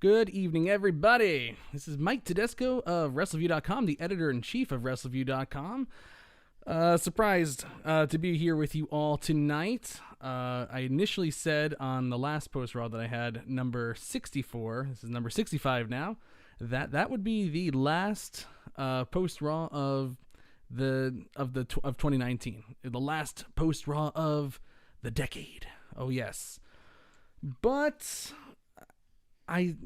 Good evening, everybody. This is Mike Tedesco of Wrestleview.com, the editor-in-chief of Wrestleview.com. Surprised to be here with you all tonight. I initially said on the last post-Raw that I had number 64, this is number 65 now, that would be the last post-Raw of 2019. The last post-Raw of the decade. Oh, yes. But I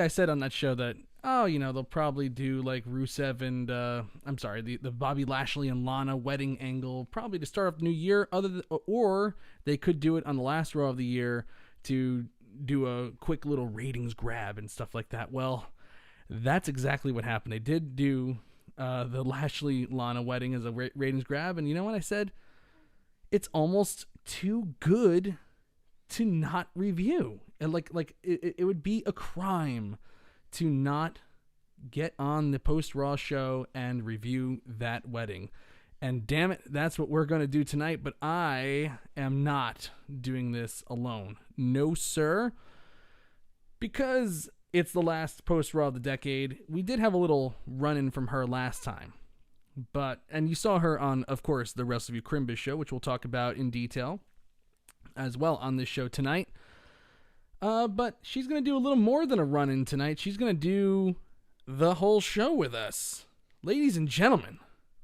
said on that show that, they'll probably do like Rusev and, the Bobby Lashley and Lana wedding angle, probably to start off the new year, or they could do it on the last Raw of the year to do a quick little ratings grab and stuff like that. Well, that's exactly what happened. They did do the Lashley-Lana wedding as a ratings grab, and you know what I said? It's almost too good to not review. And it would be a crime to not get on the post-Raw show and review that wedding. And damn it, that's what we're going to do tonight, but I am not doing this alone. No, sir. Because it's the last post-Raw of the decade, we did have a little run-in from her last time. And you saw her on, of course, the Wrestleview Crimbus show, which we'll talk about in detail as well on this show tonight. But she's going to do a little more than a run-in tonight. She's going to do the whole show with us. Ladies and gentlemen,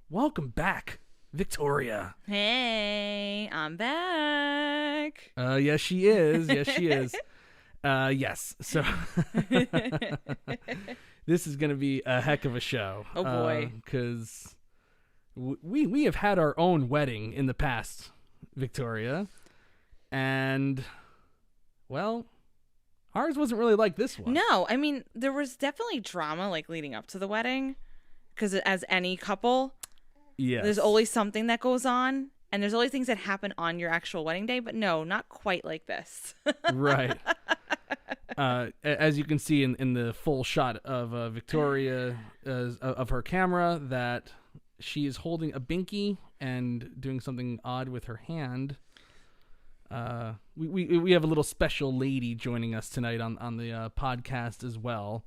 welcome back, Victoria. Hey, I'm back. Yes, she is. Yes, she is. Yes. So this is going to be a heck of a show. Oh, boy. Because we have had our own wedding in the past, Victoria. And, well, ours wasn't really like this one. No, I mean, there was definitely drama leading up to the wedding. Because as any couple, yes, there's always something that goes on. And there's always things that happen on your actual wedding day. But no, not quite like this. Right. As you can see in the full shot of Victoria, of her camera, that she is holding a binky and doing something odd with her hand. We have a little special lady joining us tonight on the podcast as well.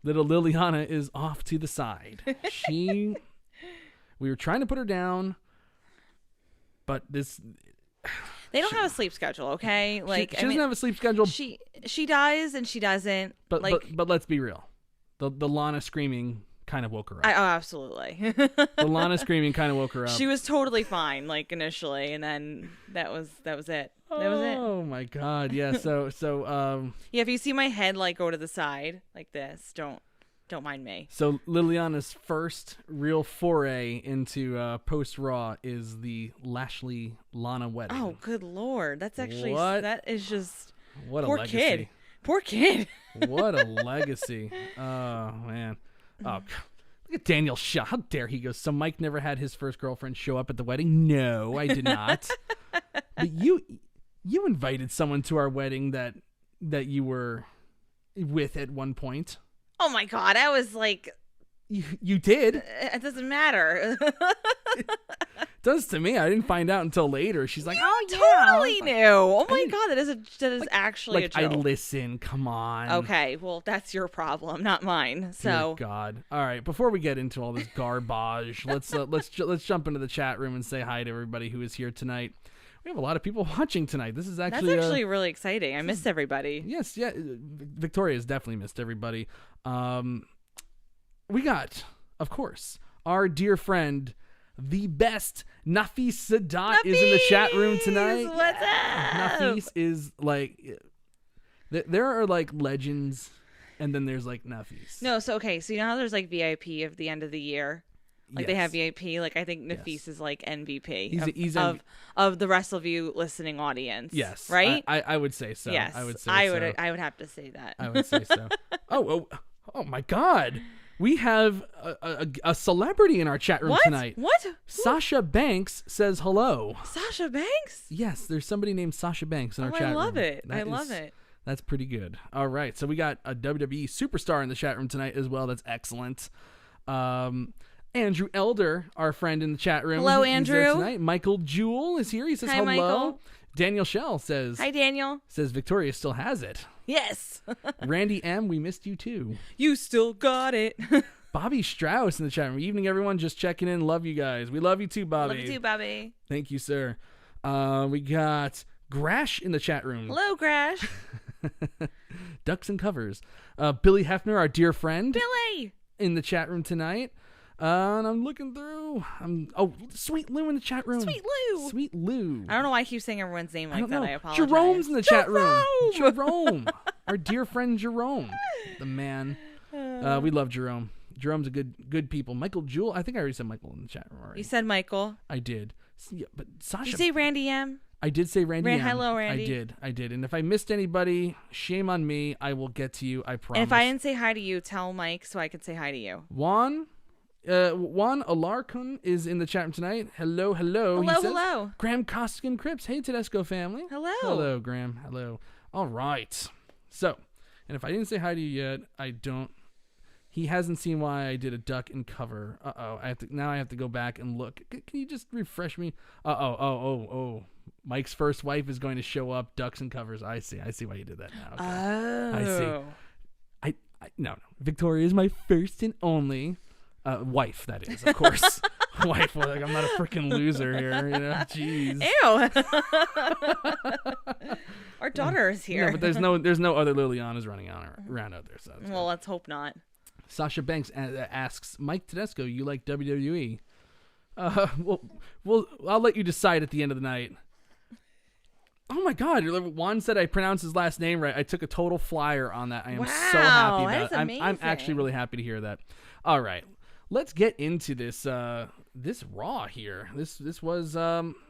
Little Liliana is off to the side. We were trying to put her down, but this... They don't have a sleep schedule, okay? She doesn't have a sleep schedule. She does and she doesn't. But let's be real. The Lana screaming kind of woke her up. Oh, absolutely. The Lana screaming kind of woke her up. She was totally fine, initially, and then that was it. That was it. Oh my God! Yeah. So. Yeah. If you see my head go to the side like this, don't mind me. So Liliana's first real foray into post Raw is the Lashley Lana wedding. Oh, good Lord! That's actually that is just what a poor legacy. Poor kid. What a legacy! Oh man. Oh, look at Daniel Shaw. How dare he go? So Mike never had his first girlfriend show up at the wedding? No, I did not. But you invited someone to our wedding that you were with at one point. Oh my God, I was like... You did? It doesn't matter. It does to me. I didn't find out until later. She's like, oh yeah. Totally knew. Oh my God, that is actually a joke. I listen, come on. Okay, well, that's your problem, not mine. So Dear God. All right, before we get into all this garbage, let's jump into the chat room and say hi to everybody who is here tonight. We have a lot of people watching tonight. This is actually... That's actually really exciting. I missed everybody. Yes, yeah. Victoria's definitely missed everybody. We got, of course, our dear friend, the best, Nafis Sadat is in the chat room tonight. What's up? Nafis is there are legends, and then there's Nafis. No, so you know how there's VIP of the end of the year? Yes. They have VIP. I think Nafis is MVP he's of the Wrestleview listening audience. Yes, right. I would say so. Yes, I would say I would have to say that. I would say so. Oh my God! We have a celebrity in our chat room tonight. What? Sasha Banks says hello. Sasha Banks? Yes, there's somebody named Sasha Banks in our chat room. I love it. I love it. That's pretty good. All right, so we got a WWE superstar in the chat room tonight as well. That's excellent. Andrew Elder, our friend in the chat room. Hello, He's Andrew. there tonight. Michael Jewell is here. He says Hi, hello. Michael. Daniel Shell says... Hi, Daniel. Says Victoria still has it. Yes. Randy M, we missed you too. You still got it. Bobby Strauss in the chat room. Evening, everyone. Just checking in. Love you guys. We love you too, Bobby. Love you too, Bobby. Thank you, sir. We got Grash in the chat room. Hello, Grash. Ducks and Covers. Billy Hefner, our dear friend. Billy. In the chat room tonight. And I'm looking through. Sweet Lou in the chat room. Sweet Lou. Sweet Lou. I don't know why I keep saying everyone's name like that. I apologize. Jerome's in the chat room. Jerome. Our dear friend Jerome. The man. We love Jerome. Jerome's a good people. Michael Jewell. I think I already said Michael in the chat room already. You said Michael. I did. Yeah, but Sasha. Did you say Randy M? I did say Randy M. Hello, Randy. I did. And if I missed anybody, shame on me. I will get to you. I promise. And if I didn't say hi to you, tell Mike so I can say hi to you. Juan Alarcon is in the chat room tonight. Hello. Hello. Graham Costigan Cripps. Hey, Tedesco family. Hello, Graham. Hello. All right. So, and if I didn't say hi to you yet, I don't. He hasn't seen why I did a duck and cover. Uh-oh. I have to go back and look. Can you just refresh me? Oh. Mike's first wife is going to show up. Ducks and covers. I see why you did that now. Okay. Oh. I see. No. Victoria is my first and only wife, that is, of course. Wife. Like, I'm not a freaking loser here, Jeez. Ew. Our daughter is here. No, but there's no other Lilianas running around out there. So well, let's hope not. Sasha Banks asks, Mike Tedesco, you like WWE? I'll let you decide at the end of the night. Oh my God! Juan said I pronounced his last name right. I took a total flyer on that. I am so happy about it. I'm actually really happy to hear that. All right, let's get into this Raw here. This was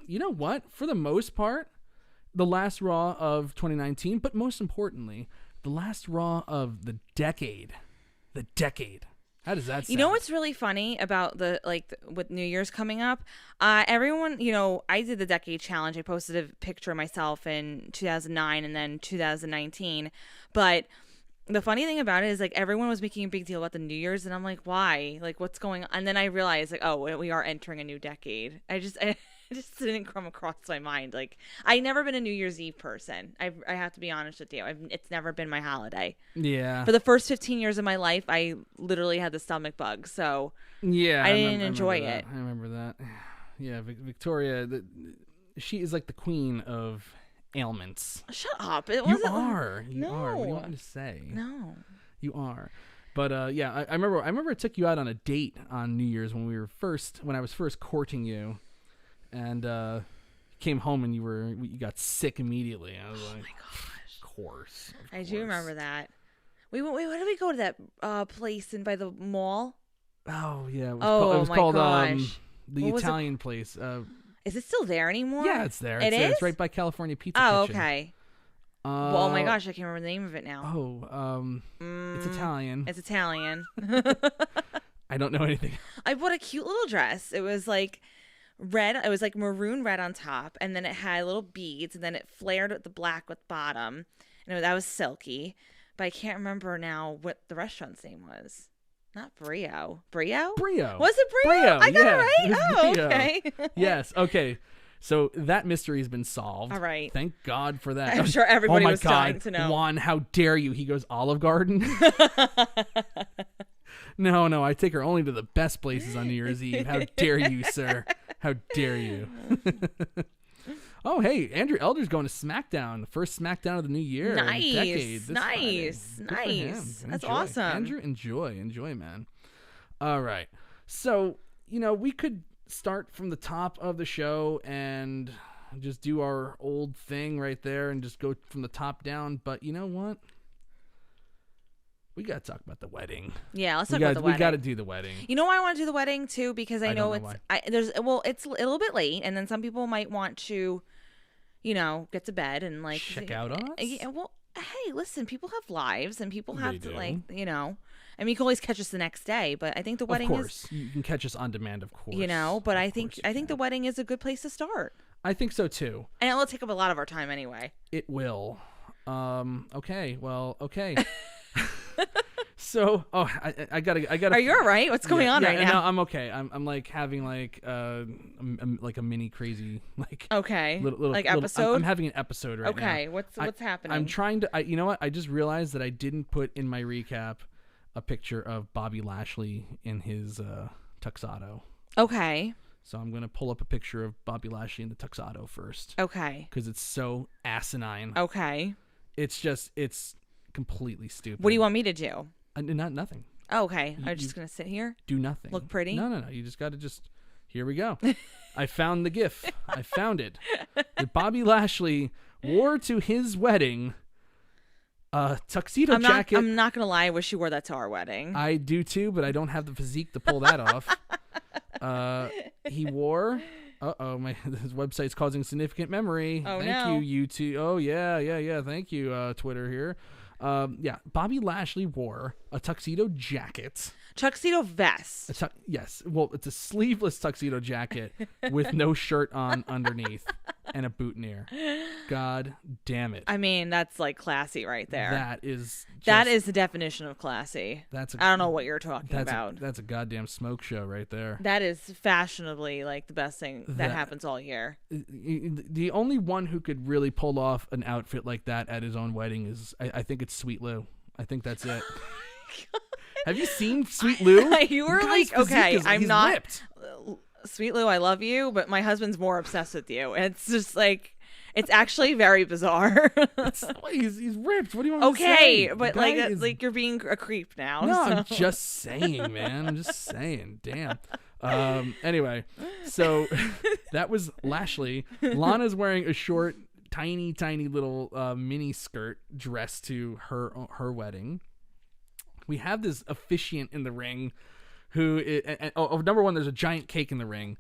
you know what? For the most part, the last Raw of 2019, but most importantly, the last Raw of the decade. The decade. How does that sound? You know what's really funny about with New Year's coming up? Everyone, I did the decade challenge. I posted a picture of myself in 2009 and then 2019. But the funny thing about it is everyone was making a big deal about the New Year's, and I'm like, why? What's going on? And then I realized we are entering a new decade. It just didn't come across my mind. I've never been a New Year's Eve person. I have to be honest with you. It's never been my holiday. Yeah. For the first 15 years of my life, I literally had the stomach bug. So yeah, I didn't enjoy it. I remember that. Yeah, Victoria, she is like the queen of ailments. Shut up. You are. No. What do you want me to say? No. You are. But yeah, I remember I took you out on a date on New Year's when I was first courting you. And came home and you got sick immediately. I was like, my gosh. Of course. I do remember that. Wait, why did we go to that place by the mall? Oh yeah, it was called the Italian place. Is it still there anymore? Yeah, it's there. It's right by California Pizza Kitchen. Okay. Well, oh my gosh, I can't remember the name of it now. It's Italian. It's Italian. I don't know anything. I bought a cute little dress. It was red. It was maroon red on top, and then it had little beads, and then it flared with the black with bottom, and that was silky. But I can't remember now what the restaurant's name was. Not Brio. Brio? Brio. Was it Brio? I got it right? Oh, Brio. Okay. Yes. Okay. So that mystery has been solved. All right. Thank God for that. I'm sure everybody was dying to know. Juan, how dare you? He goes, Olive Garden? No, I take her only to the best places on New Year's Eve. How dare you, sir? How dare you? Oh, hey, Andrew Elder's going to SmackDown, the first SmackDown of the new year. Nice. Decade, Nice. That's awesome. Andrew, enjoy, man. All right. So, we could start from the top of the show and just do our old thing right there and just go from the top down. But you know what? We got to talk about the wedding. Yeah, let's talk about the wedding. We got to do the wedding. You know why I want to do the wedding too? Because I know it's a little bit late, and then some people might want to, get to bed and check out on us. Yeah, well, hey, listen, people have lives, and people have to I mean, you can always catch us the next day, but I think the wedding Of course, you can catch us on demand, of course. But I think the wedding is a good place to start. I think so too. And it will take up a lot of our time anyway. It will. Okay. Well, okay. So, I gotta. Are you all right? What's going on right now? No, I'm okay. I'm like having like a mini crazy like. Okay. Little episode. I'm having an episode right now. Okay. What's happening? I'm trying to. You know what? I just realized that I didn't put in my recap a picture of Bobby Lashley in his tuxedo. Okay. So I'm gonna pull up a picture of Bobby Lashley in the tuxedo first. Okay. Because it's so asinine. Okay. It's completely stupid. What do you want me to do? Nothing. Oh, okay. I'm just gonna sit here. Do nothing. Look pretty. No. You just gotta Here we go. I found the GIF. I found it. That Bobby Lashley wore to his wedding a tuxedo jacket. I'm not gonna lie. I wish you wore that to our wedding. I do too, but I don't have the physique to pull that off. He wore. His website's causing significant memory. Oh, Thank you, YouTube. Oh yeah. Thank you, Twitter here. Bobby Lashley wore a tuxedo jacket. Tuxedo vest. Yes. Well, it's a sleeveless tuxedo jacket with no shirt on underneath and a boutonniere. God damn it. I mean, that's like classy right there. That is the definition of classy. I don't know what you're talking about. That's a goddamn smoke show right there. That is fashionably like the best thing that happens all year. The only one who could really pull off an outfit like that at his own wedding is, I think it's Sweet Lou. I think that's it. Have you seen Sweet Lou? You were like, okay, I'm not ripped. Sweet Lou, I love you, but my husband's more obsessed with you. It's just like, it's actually very bizarre. He's ripped. What do you want me to say? Okay, but like you're being a creep now. No, so. I'm just saying, man. I'm just saying. Damn. Anyway, so that was Lashley. Lana's wearing a short, tiny little mini skirt dress to her wedding. We have this officiant in the ring who number one, there's a giant cake in the ring.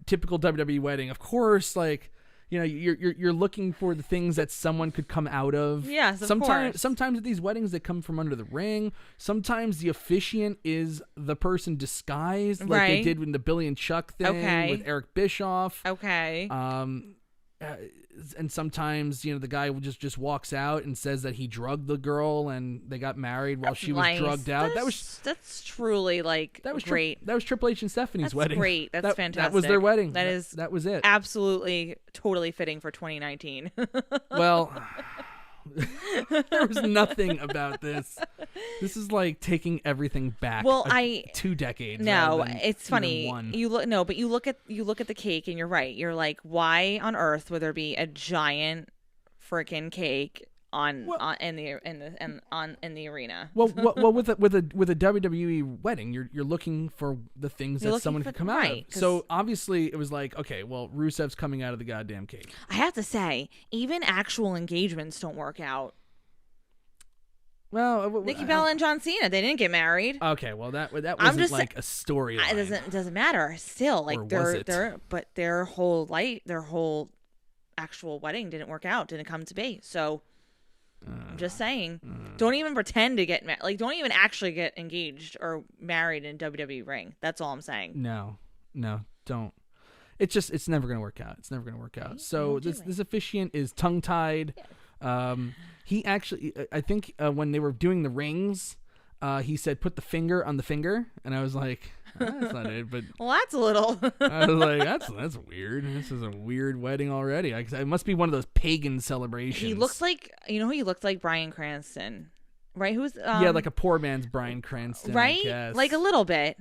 Typical WWE wedding. Of course, like, you know, you're looking for the things that someone could come out of. Yes, of course. Sometimes at these weddings they come from under the ring. Sometimes the officiant is the person disguised, like they did in the Billy and Chuck thing with Eric Bischoff. Okay. And sometimes, you know, the guy just walks out and says that he drugged the girl and they got married while she was drugged out. That's truly like great. That was Triple H and Stephanie's wedding. Great. That's fantastic. That was their wedding. That was it. Absolutely, totally fitting for 2019. Well, there was nothing about this. This is like taking everything back. 2 decades. No, it's funny. You look at the cake and you're right. You're like, why on earth would there be a giant freaking cake in the arena? Well, with a WWE wedding, you're looking for the things that someone could come out of. So obviously it was like, okay, well, Rusev's coming out of the goddamn cake. I have to say, even actual engagements don't work out. Well, Nikki Bella and John Cena, they didn't get married. Okay, well that wasn't like a storyline. It doesn't matter. Still, like their whole actual wedding didn't work out, didn't come to be. So I'm just saying, don't even pretend to get like don't even actually get engaged or married in WWE ring. That's all I'm saying. No, don't. It's never gonna work out. It's never gonna work out. Right? So this officiant is tongue tied. Yeah. He actually, I think when they were doing the rings, he said, "Put the finger on the finger," and I was like, "That's not it." But well, that's a little. I was like, "That's weird. This is a weird wedding already." It must be one of those pagan celebrations. He looks like, he looked like Bryan Cranston, right? Who's like a poor man's Bryan Cranston, right? I guess. Like a little bit.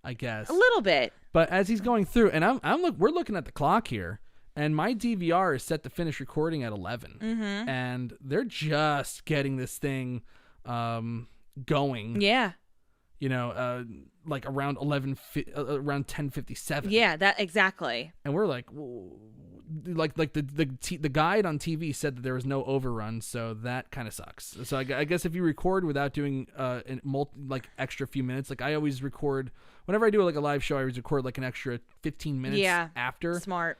I guess a little bit. But as he's going through, and we're looking at the clock here. And my DVR is set to finish recording at 11, and they're just getting this thing going. Yeah, you know, like around around 10:57. Yeah, that exactly. And we're like, the guide on TV said that there was no overrun, so that kind of sucks. So I guess if you record without doing like extra few minutes, like I always record whenever I do like a live show, I always record like an extra 15 minutes after. Smart.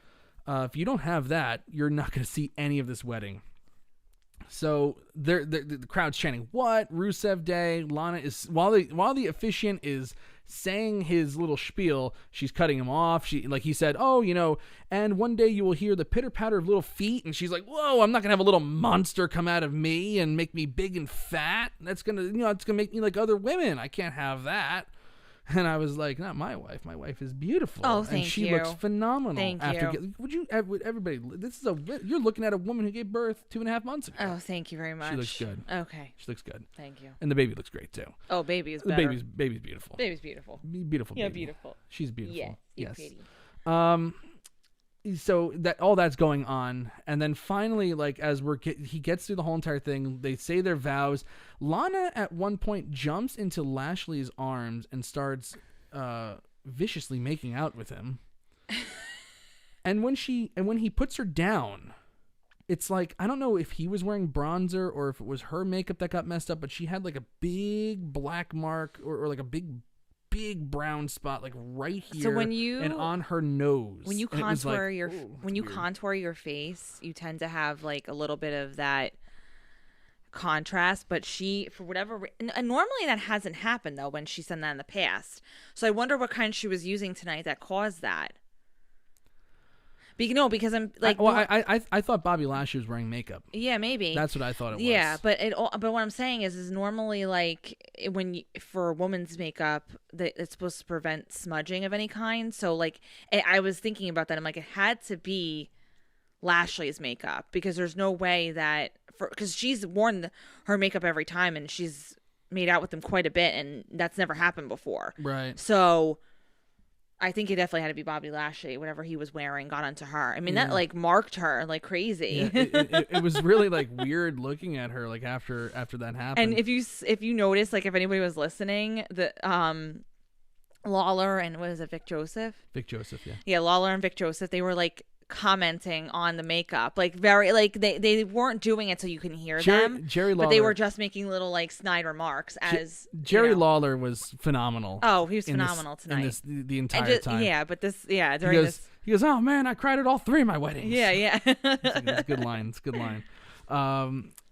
If you don't have that, you're not going to see any of this wedding. So the crowd's chanting, "What? Rusev Day?" Lana is while the officiant is saying his little spiel, she's cutting him off. He said, "Oh, and one day you will hear the pitter patter of little feet." And she's like, "Whoa, I'm not gonna have a little monster come out of me and make me big and fat. That's gonna, it's gonna make me like other women. I can't have that." And I was like, "Not my wife. My wife is beautiful. Oh, thank you. And she looks phenomenal." Thank you. Would everybody? You're looking at a woman who gave birth 2.5 months ago. Oh, thank you very much. She looks good. Okay. She looks good. Thank you. And the baby looks great too. Oh, baby is better. The baby's beautiful. Baby's beautiful. Beautiful. Yeah, baby. beautiful. She's beautiful. Yeah, you're yes. pretty. So that all that's going on, and then finally, like as he gets through the whole entire thing, they say their vows. Lana at one point jumps into Lashley's arms and starts viciously making out with him. and when he puts her down, it's like, I don't know if he was wearing bronzer or if it was her makeup that got messed up, but she had like a big black mark or like a big brown spot like right here, so when you and on her nose. When you contour contour your face, you tend to have like a little bit of that contrast, but she, for whatever and normally that hasn't happened though when she's done that in the past. So I wonder what kind she was using tonight that caused that. Because I'm like, I thought Bobby Lashley was wearing makeup. Yeah, maybe that's what I thought it was. Yeah, but what I'm saying is normally like for a woman's makeup that it's supposed to prevent smudging of any kind. So like I was thinking about that. I'm like, it had to be Lashley's makeup because there's no way that because she's worn her makeup every time and she's made out with them quite a bit and that's never happened before. Right. So I think it definitely had to be Bobby Lashley. Whatever he was wearing got onto her. I mean, that like marked her like crazy. Yeah, it was really like weird looking at her like after that happened. And if you notice, like if anybody was listening, the Lawler and what is it, Vic Joseph? Vic Joseph, yeah. Yeah, Lawler and Vic Joseph. They were like commenting on the makeup, like very like they weren't doing it so you can hear them. Jerry Lawler, but they were just making little like snide remarks as Jerry Lawler was phenomenal. Oh, he was phenomenal tonight. The entire time. Yeah, but he goes, "Oh man, I cried at all 3 of my weddings." Yeah. It's a good line. It's a good line.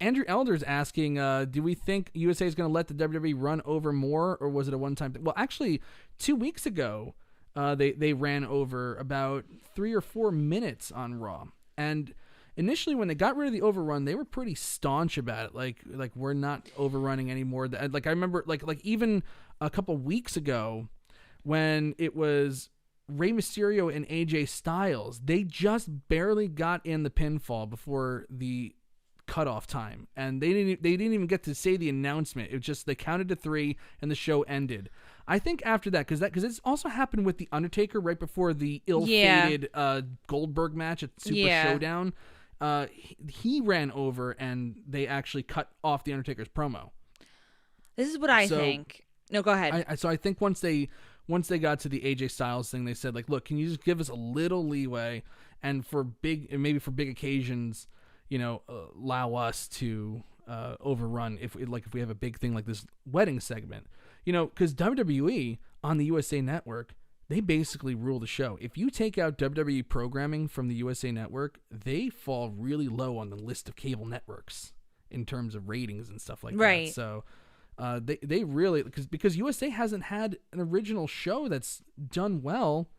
Andrew Elder's asking, do we think USA is going to let the WWE run over more, or was it a one-time thing? Well, actually, 2 weeks ago, they ran over about 3 or 4 minutes on Raw. And initially when they got rid of the overrun, they were pretty staunch about it. Like we're not overrunning anymore. Like I remember like even a couple weeks ago when it was Rey Mysterio and AJ Styles, they just barely got in the pinfall before the cutoff time. And they didn't even get to say the announcement. It was just they counted to 3 and the show ended. I think after that, because it's also happened with The Undertaker right before the ill-fated Goldberg match at Super Showdown. He ran over and they actually cut off The Undertaker's promo. This is what I think. No, go ahead. So I think once they got to the AJ Styles thing, they said like, look, can you just give us a little leeway and maybe for big occasions, allow us to overrun if we have a big thing like this wedding segment. Because WWE on the USA Network, they basically rule the show. If you take out WWE programming from the USA Network, they fall really low on the list of cable networks in terms of ratings and stuff like that. So they really, because USA hasn't had an original show that's done well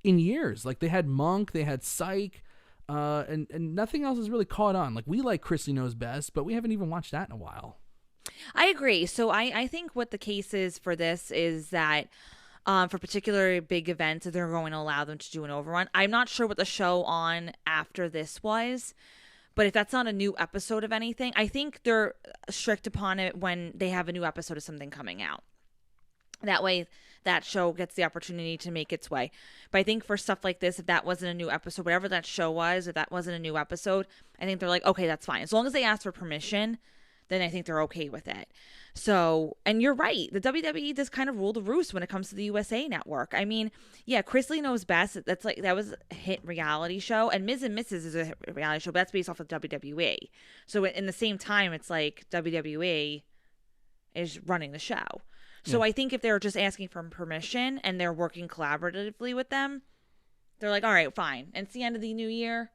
in years. Like they had Monk, they had Psych, and nothing else has really caught on. Like we like Chrisley Knows Best, but we haven't even watched that in a while. I agree. So I think what the case is for this is that for particular big events, they're going to allow them to do an overrun. I'm not sure what the show on after this was, but if that's not a new episode of anything, I think they're strict upon it when they have a new episode of something coming out. That way, that show gets the opportunity to make its way. But I think for stuff like this, if that wasn't a new episode, whatever that show was, if that wasn't a new episode, I think they're like, okay, that's fine. As long as they ask for permission, then I think they're okay with it. So, and you're right. The WWE does kind of rule the roost when it comes to the USA Network. I mean, yeah, Chrisley Knows Best. That was a hit reality show, and Ms. and Mrs. is a hit reality show, but that's based off of WWE. So in the same time, it's like WWE is running the show. So I think if they're just asking for permission and they're working collaboratively with them, they're like, all right, fine. And it's the end of the new year.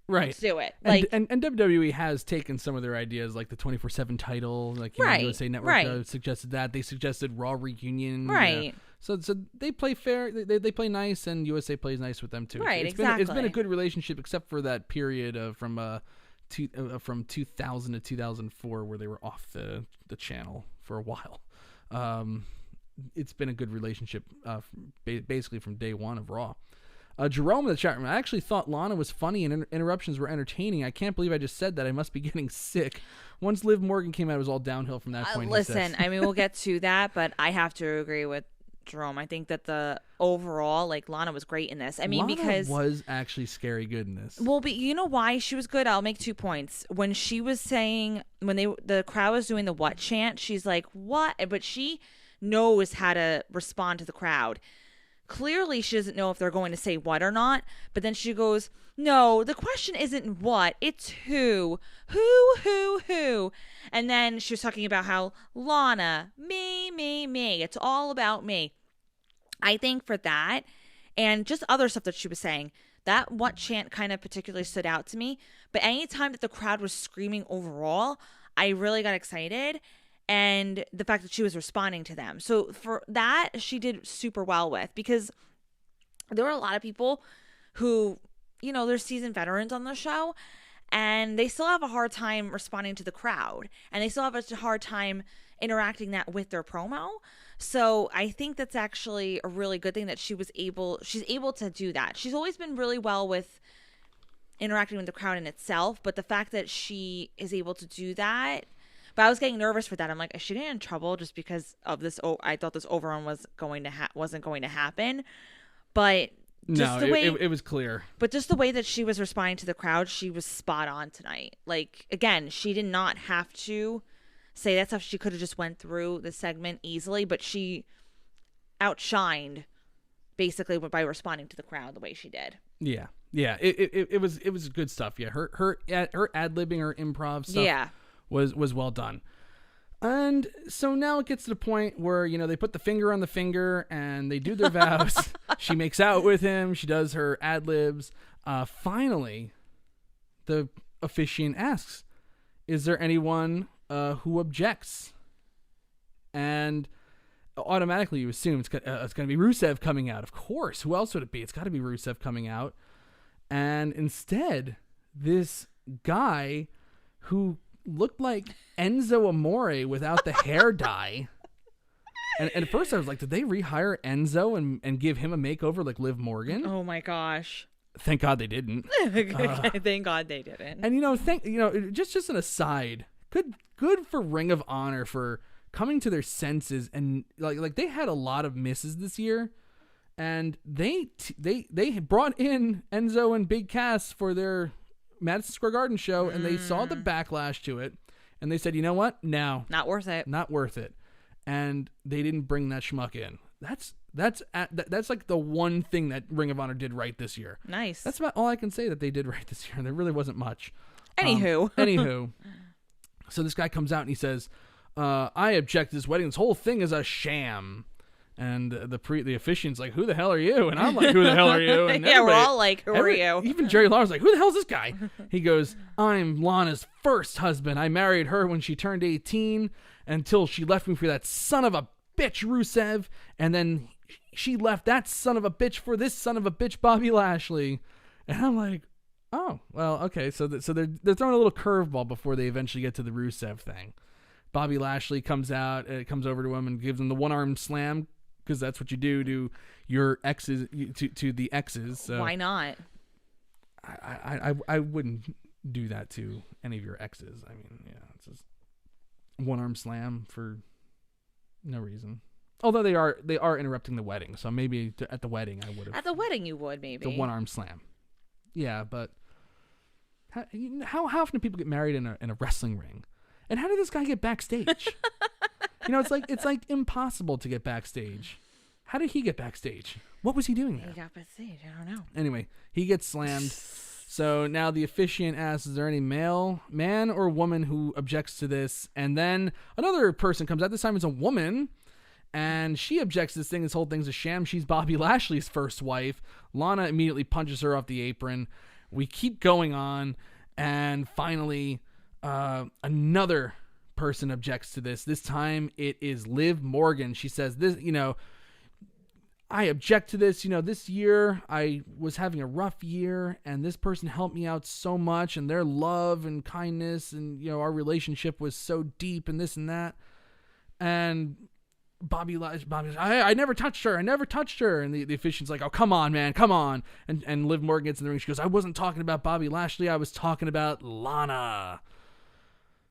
Right. Let's do it. And WWE has taken some of their ideas, like the 24/7 title, like USA Network suggested that. They suggested Raw Reunion. Right. So they play fair. They play nice, and USA plays nice with them too. Right, It's been a good relationship, except for that period from 2000 to 2004 where they were off the channel for a while. It's been a good relationship basically from day one of Raw. Jerome in the chat room, I actually thought Lana was funny and interruptions were entertaining. I can't believe I just said that. I must be getting sick. Once Liv Morgan came out, it was all downhill from that point. Listen, I mean, we'll get to that, but I have to agree with Jerome. I think that the overall, like, Lana was great in this. I mean, Lana because was actually scary good in this. Well, but you know why she was good? I'll make 2 points. When she was saying, the crowd was doing the what chant, she's like, what? But she knows how to respond to the crowd. Clearly, she doesn't know if they're going to say what or not, but then she goes, no, the question isn't what, it's who. Who. And then she was talking about how Lana, me, it's all about me. I think for that, and just other stuff that she was saying, that what chant kind of particularly stood out to me, but anytime that the crowd was screaming overall, I really got excited. And the fact that she was responding to them. So for that, she did super well with, because there were a lot of people who, you know, they're seasoned veterans on the show, and they still have a hard time responding to the crowd, and they still have a hard time interacting that with their promo. So I think that's actually a really good thing that she's able to do that. She's always been really well with interacting with the crowd in itself, but the fact that she is able to do that. But I was getting nervous for that. I'm like, is she getting in trouble just because of this? Oh, I thought this overrun wasn't going to happen. But just the way it was clear. But just the way that she was responding to the crowd, she was spot on tonight. Like, again, she did not have to say that stuff. She could have just went through the segment easily, but she outshined basically by responding to the crowd the way she did. Yeah. It was good stuff. Yeah, her ad-libbing, her improv stuff. Yeah. was well done. And so now it gets to the point where, you know, they put the finger on the finger and they do their vows. She makes out with him. She does her ad-libs. Finally, the officiant asks, is there anyone who objects? And automatically you assume it's going to be Rusev coming out. Of course. Who else would it be? It's got to be Rusev coming out. And instead, this guy who looked like Enzo Amore without the hair dye. And at first I was like, did they rehire Enzo and give him a makeover like Liv Morgan? Oh my gosh. Thank God they didn't. Thank God they didn't. And just an aside, good for Ring of Honor for coming to their senses, and like they had a lot of misses this year, and they brought in Enzo and Big Cass for their Madison Square Garden show, and they saw the backlash to it, and they said, you know what? No. Not worth it. Not worth it. And they didn't bring that schmuck in. That's like the one thing that Ring of Honor did right this year. Nice. That's about all I can say that they did right this year. There really wasn't much. Anywho. So this guy comes out and he says, I object to this wedding. This whole thing is a sham. And the officiant's like, who the hell are you? And I'm like, who the hell are you? And yeah, we're all like, who are you? Even Jerry Lawler's like, who the hell is this guy? He goes, I'm Lana's first husband. I married her when she turned 18 until she left me for that son of a bitch, Rusev. And then she left that son of a bitch for this son of a bitch, Bobby Lashley. And I'm like, oh, well, okay. So they're throwing a little curveball before they eventually get to the Rusev thing. Bobby Lashley comes over to him and gives him the one-arm slam, because that's what you do to your exes, to the exes. So why not? I wouldn't do that to any of your exes. I mean, yeah, it's just one-arm slam for no reason. Although they are interrupting the wedding, so maybe at the wedding I would have. At the wedding you would, maybe. The one-arm slam. Yeah, but how often do people get married in a wrestling ring? And how did this guy get backstage? It's like impossible to get backstage. How did he get backstage? What was he doing there? He got backstage. I don't know. Anyway, he gets slammed. So now the officiant asks, is there any man or woman who objects to this? And then another person comes out. This time it's a woman. And she objects to this thing. This whole thing's a sham. She's Bobby Lashley's first wife. Lana immediately punches her off the apron. We keep going on. And finally, another person objects to this. This time it is Liv Morgan. She says, I object to this. This year I was having a rough year, and this person helped me out so much, and their love and kindness, and our relationship was so deep, and this and that. And Bobby, I never touched her. And the officiant's like, oh, come on, man, come on. And Liv Morgan gets in the ring. She goes, I wasn't talking about Bobby Lashley. I was talking about Lana.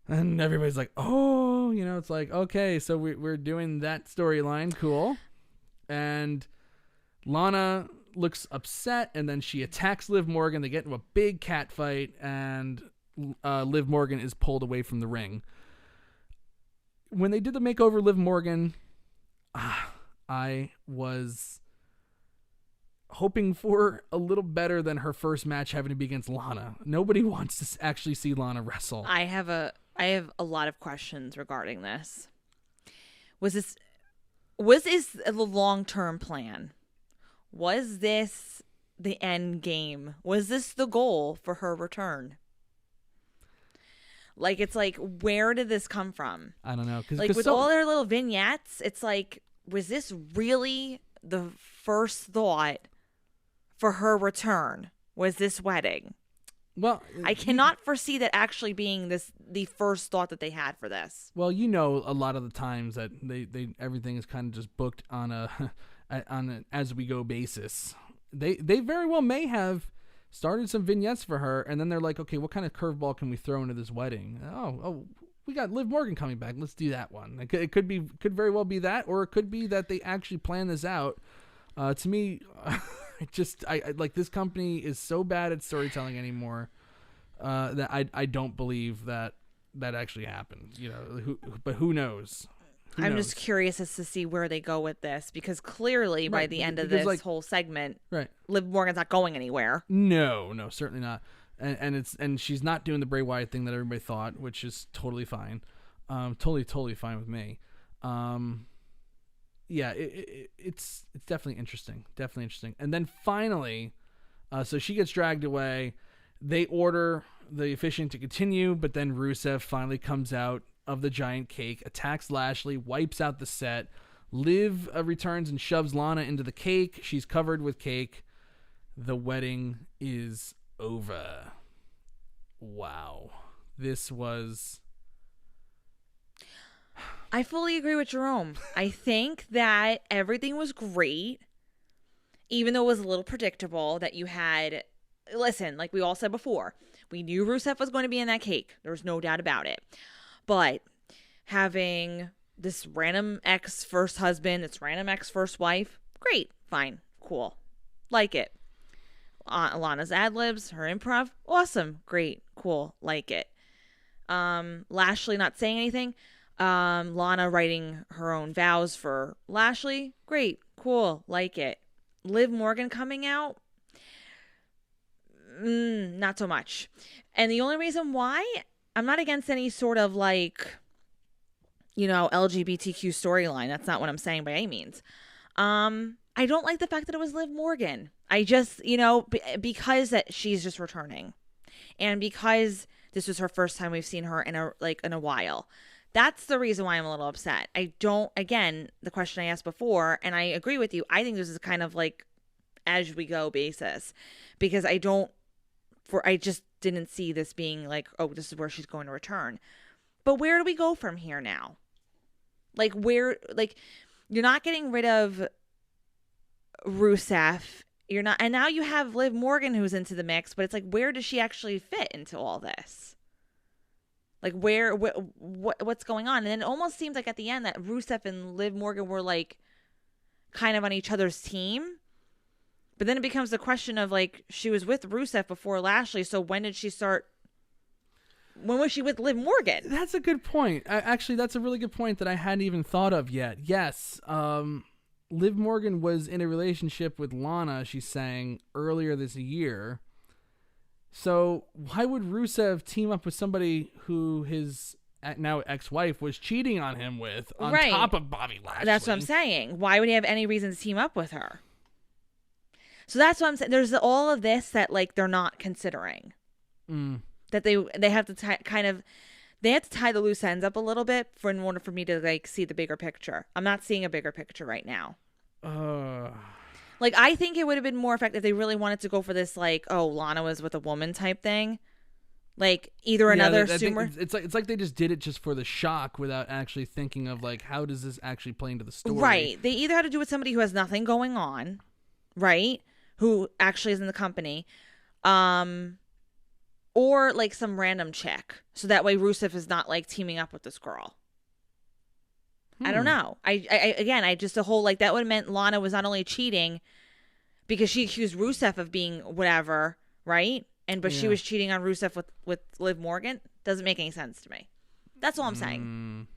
And everybody's like, oh, it's like, okay, so we're doing that storyline. Cool. And Lana looks upset, and then she attacks Liv Morgan. They get into a big cat fight, and Liv Morgan is pulled away from the ring. When they did the makeover, Liv Morgan, I was hoping for a little better than her first match having to be against Lana. Nobody wants to actually see Lana wrestle. I have a lot of questions regarding this. Was this the long-term plan? Was this the end game? Was this the goal for her return? Like, it's like, where did this come from? I don't know. With all their little vignettes, it's like, was this really the first thought for her return? Was this wedding? Well, I cannot foresee that actually being the first thought that they had for this. Well, a lot of the times that they everything is kind of just booked on an as we go basis. They very well may have started some vignettes for her, and then they're like, okay, what kind of curveball can we throw into this wedding? Oh, we got Liv Morgan coming back. Let's do that one. It could very well be that, or it could be that they actually plan this out. To me, I like, this company is so bad at storytelling anymore that I don't believe that actually happened. But who knows? I'm just curious as to see where they go with this, because clearly by the end of this whole segment, right, Liv Morgan's not going anywhere. No, certainly not. And she's not doing the Bray Wyatt thing that everybody thought, which is totally fine. Totally fine with me. Yeah, it's definitely interesting. And then finally, so she gets dragged away. They order the officiant to continue, but then Rusev finally comes out of the giant cake, attacks Lashley, wipes out the set. Liv returns and shoves Lana into the cake. She's covered with cake. The wedding is over. Wow. This was... I fully agree with Jerome. I think that everything was great, even though it was a little predictable that you had... Listen, like we all said before, we knew Rusev was going to be in that cake. There was no doubt about it. But having this random ex-first husband, this random ex-first wife, great, fine, cool. Like it. Lana's ad-libs, her improv, awesome, great, cool, like it. Lashley not saying anything. Lana writing her own vows for Lashley, great, cool, like it. Liv Morgan coming out, not so much. And the only reason why, I'm not against any sort of like, LGBTQ storyline. That's not what I'm saying by any means. I don't like the fact that it was Liv Morgan. I just, because that she's just returning, and because this was her first time we've seen her in a while. That's the reason why I'm a little upset. I don't, again, the question I asked before, and I agree with you. I think this is kind of like as we go basis, because I just didn't see this being like, oh, this is where she's going to return. But where do we go from here now? You're not getting rid of Rusev. You're not, and now you have Liv Morgan who's into the mix, but it's like, where does she actually fit into all this? Like, what's going on? And then it almost seems like at the end that Rusev and Liv Morgan were like kind of on each other's team. But then it becomes the question of like, she was with Rusev before Lashley, so when was she with Liv Morgan? That's a good point. Actually, that's a really good point that I hadn't even thought of yet. Yes, Liv Morgan was in a relationship with Lana, she's saying, earlier this year. So why would Rusev team up with somebody who his now ex-wife was cheating on him with on top of Bobby Lashley? That's what I'm saying. Why would he have any reason to team up with her? So that's what I'm saying. There's all of this that like they're not considering. That they have to they have to tie the loose ends up a little bit in order for me to like see the bigger picture. I'm not seeing a bigger picture right now. Like, I think it would have been more effective if they really wanted to go for this, like, oh, Lana was with a woman type thing. Like, either another sumer. It's like they just did it just for the shock without actually thinking of, like, how does this actually play into the story? Right. They either had to do with somebody who has nothing going on, right? Who actually is in the company. Or, like, some random chick. So that way Rusev is not, like, teaming up with this girl. I don't know. I just the whole, like, that would have meant Lana was not only cheating because she accused Rusev of being whatever, right? But she was cheating on Rusev with Liv Morgan. Doesn't make any sense to me. That's all I'm saying.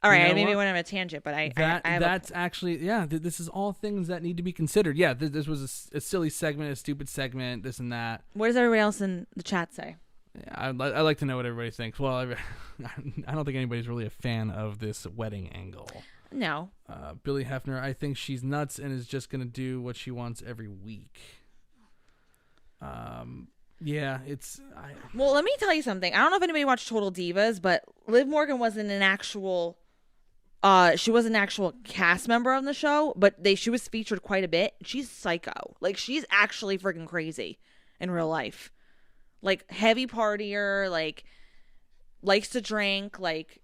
All right, I maybe went on a tangent, but that's actually this is all things that need to be considered. Yeah, this was a silly segment, a stupid segment, this and that. What does everybody else in the chat say? Yeah, I like to know what everybody thinks. Well, I don't think anybody's really a fan of this wedding angle. No. Billy Hefner, I think she's nuts and is just gonna do what she wants every week. Yeah, Well, let me tell you something. I don't know if anybody watched Total Divas, but Liv Morgan wasn't an actual. She was an actual cast member on the show, but she was featured quite a bit. She's psycho. Like, she's actually freaking crazy in real life. Like, heavy partier, like, likes to drink. Like,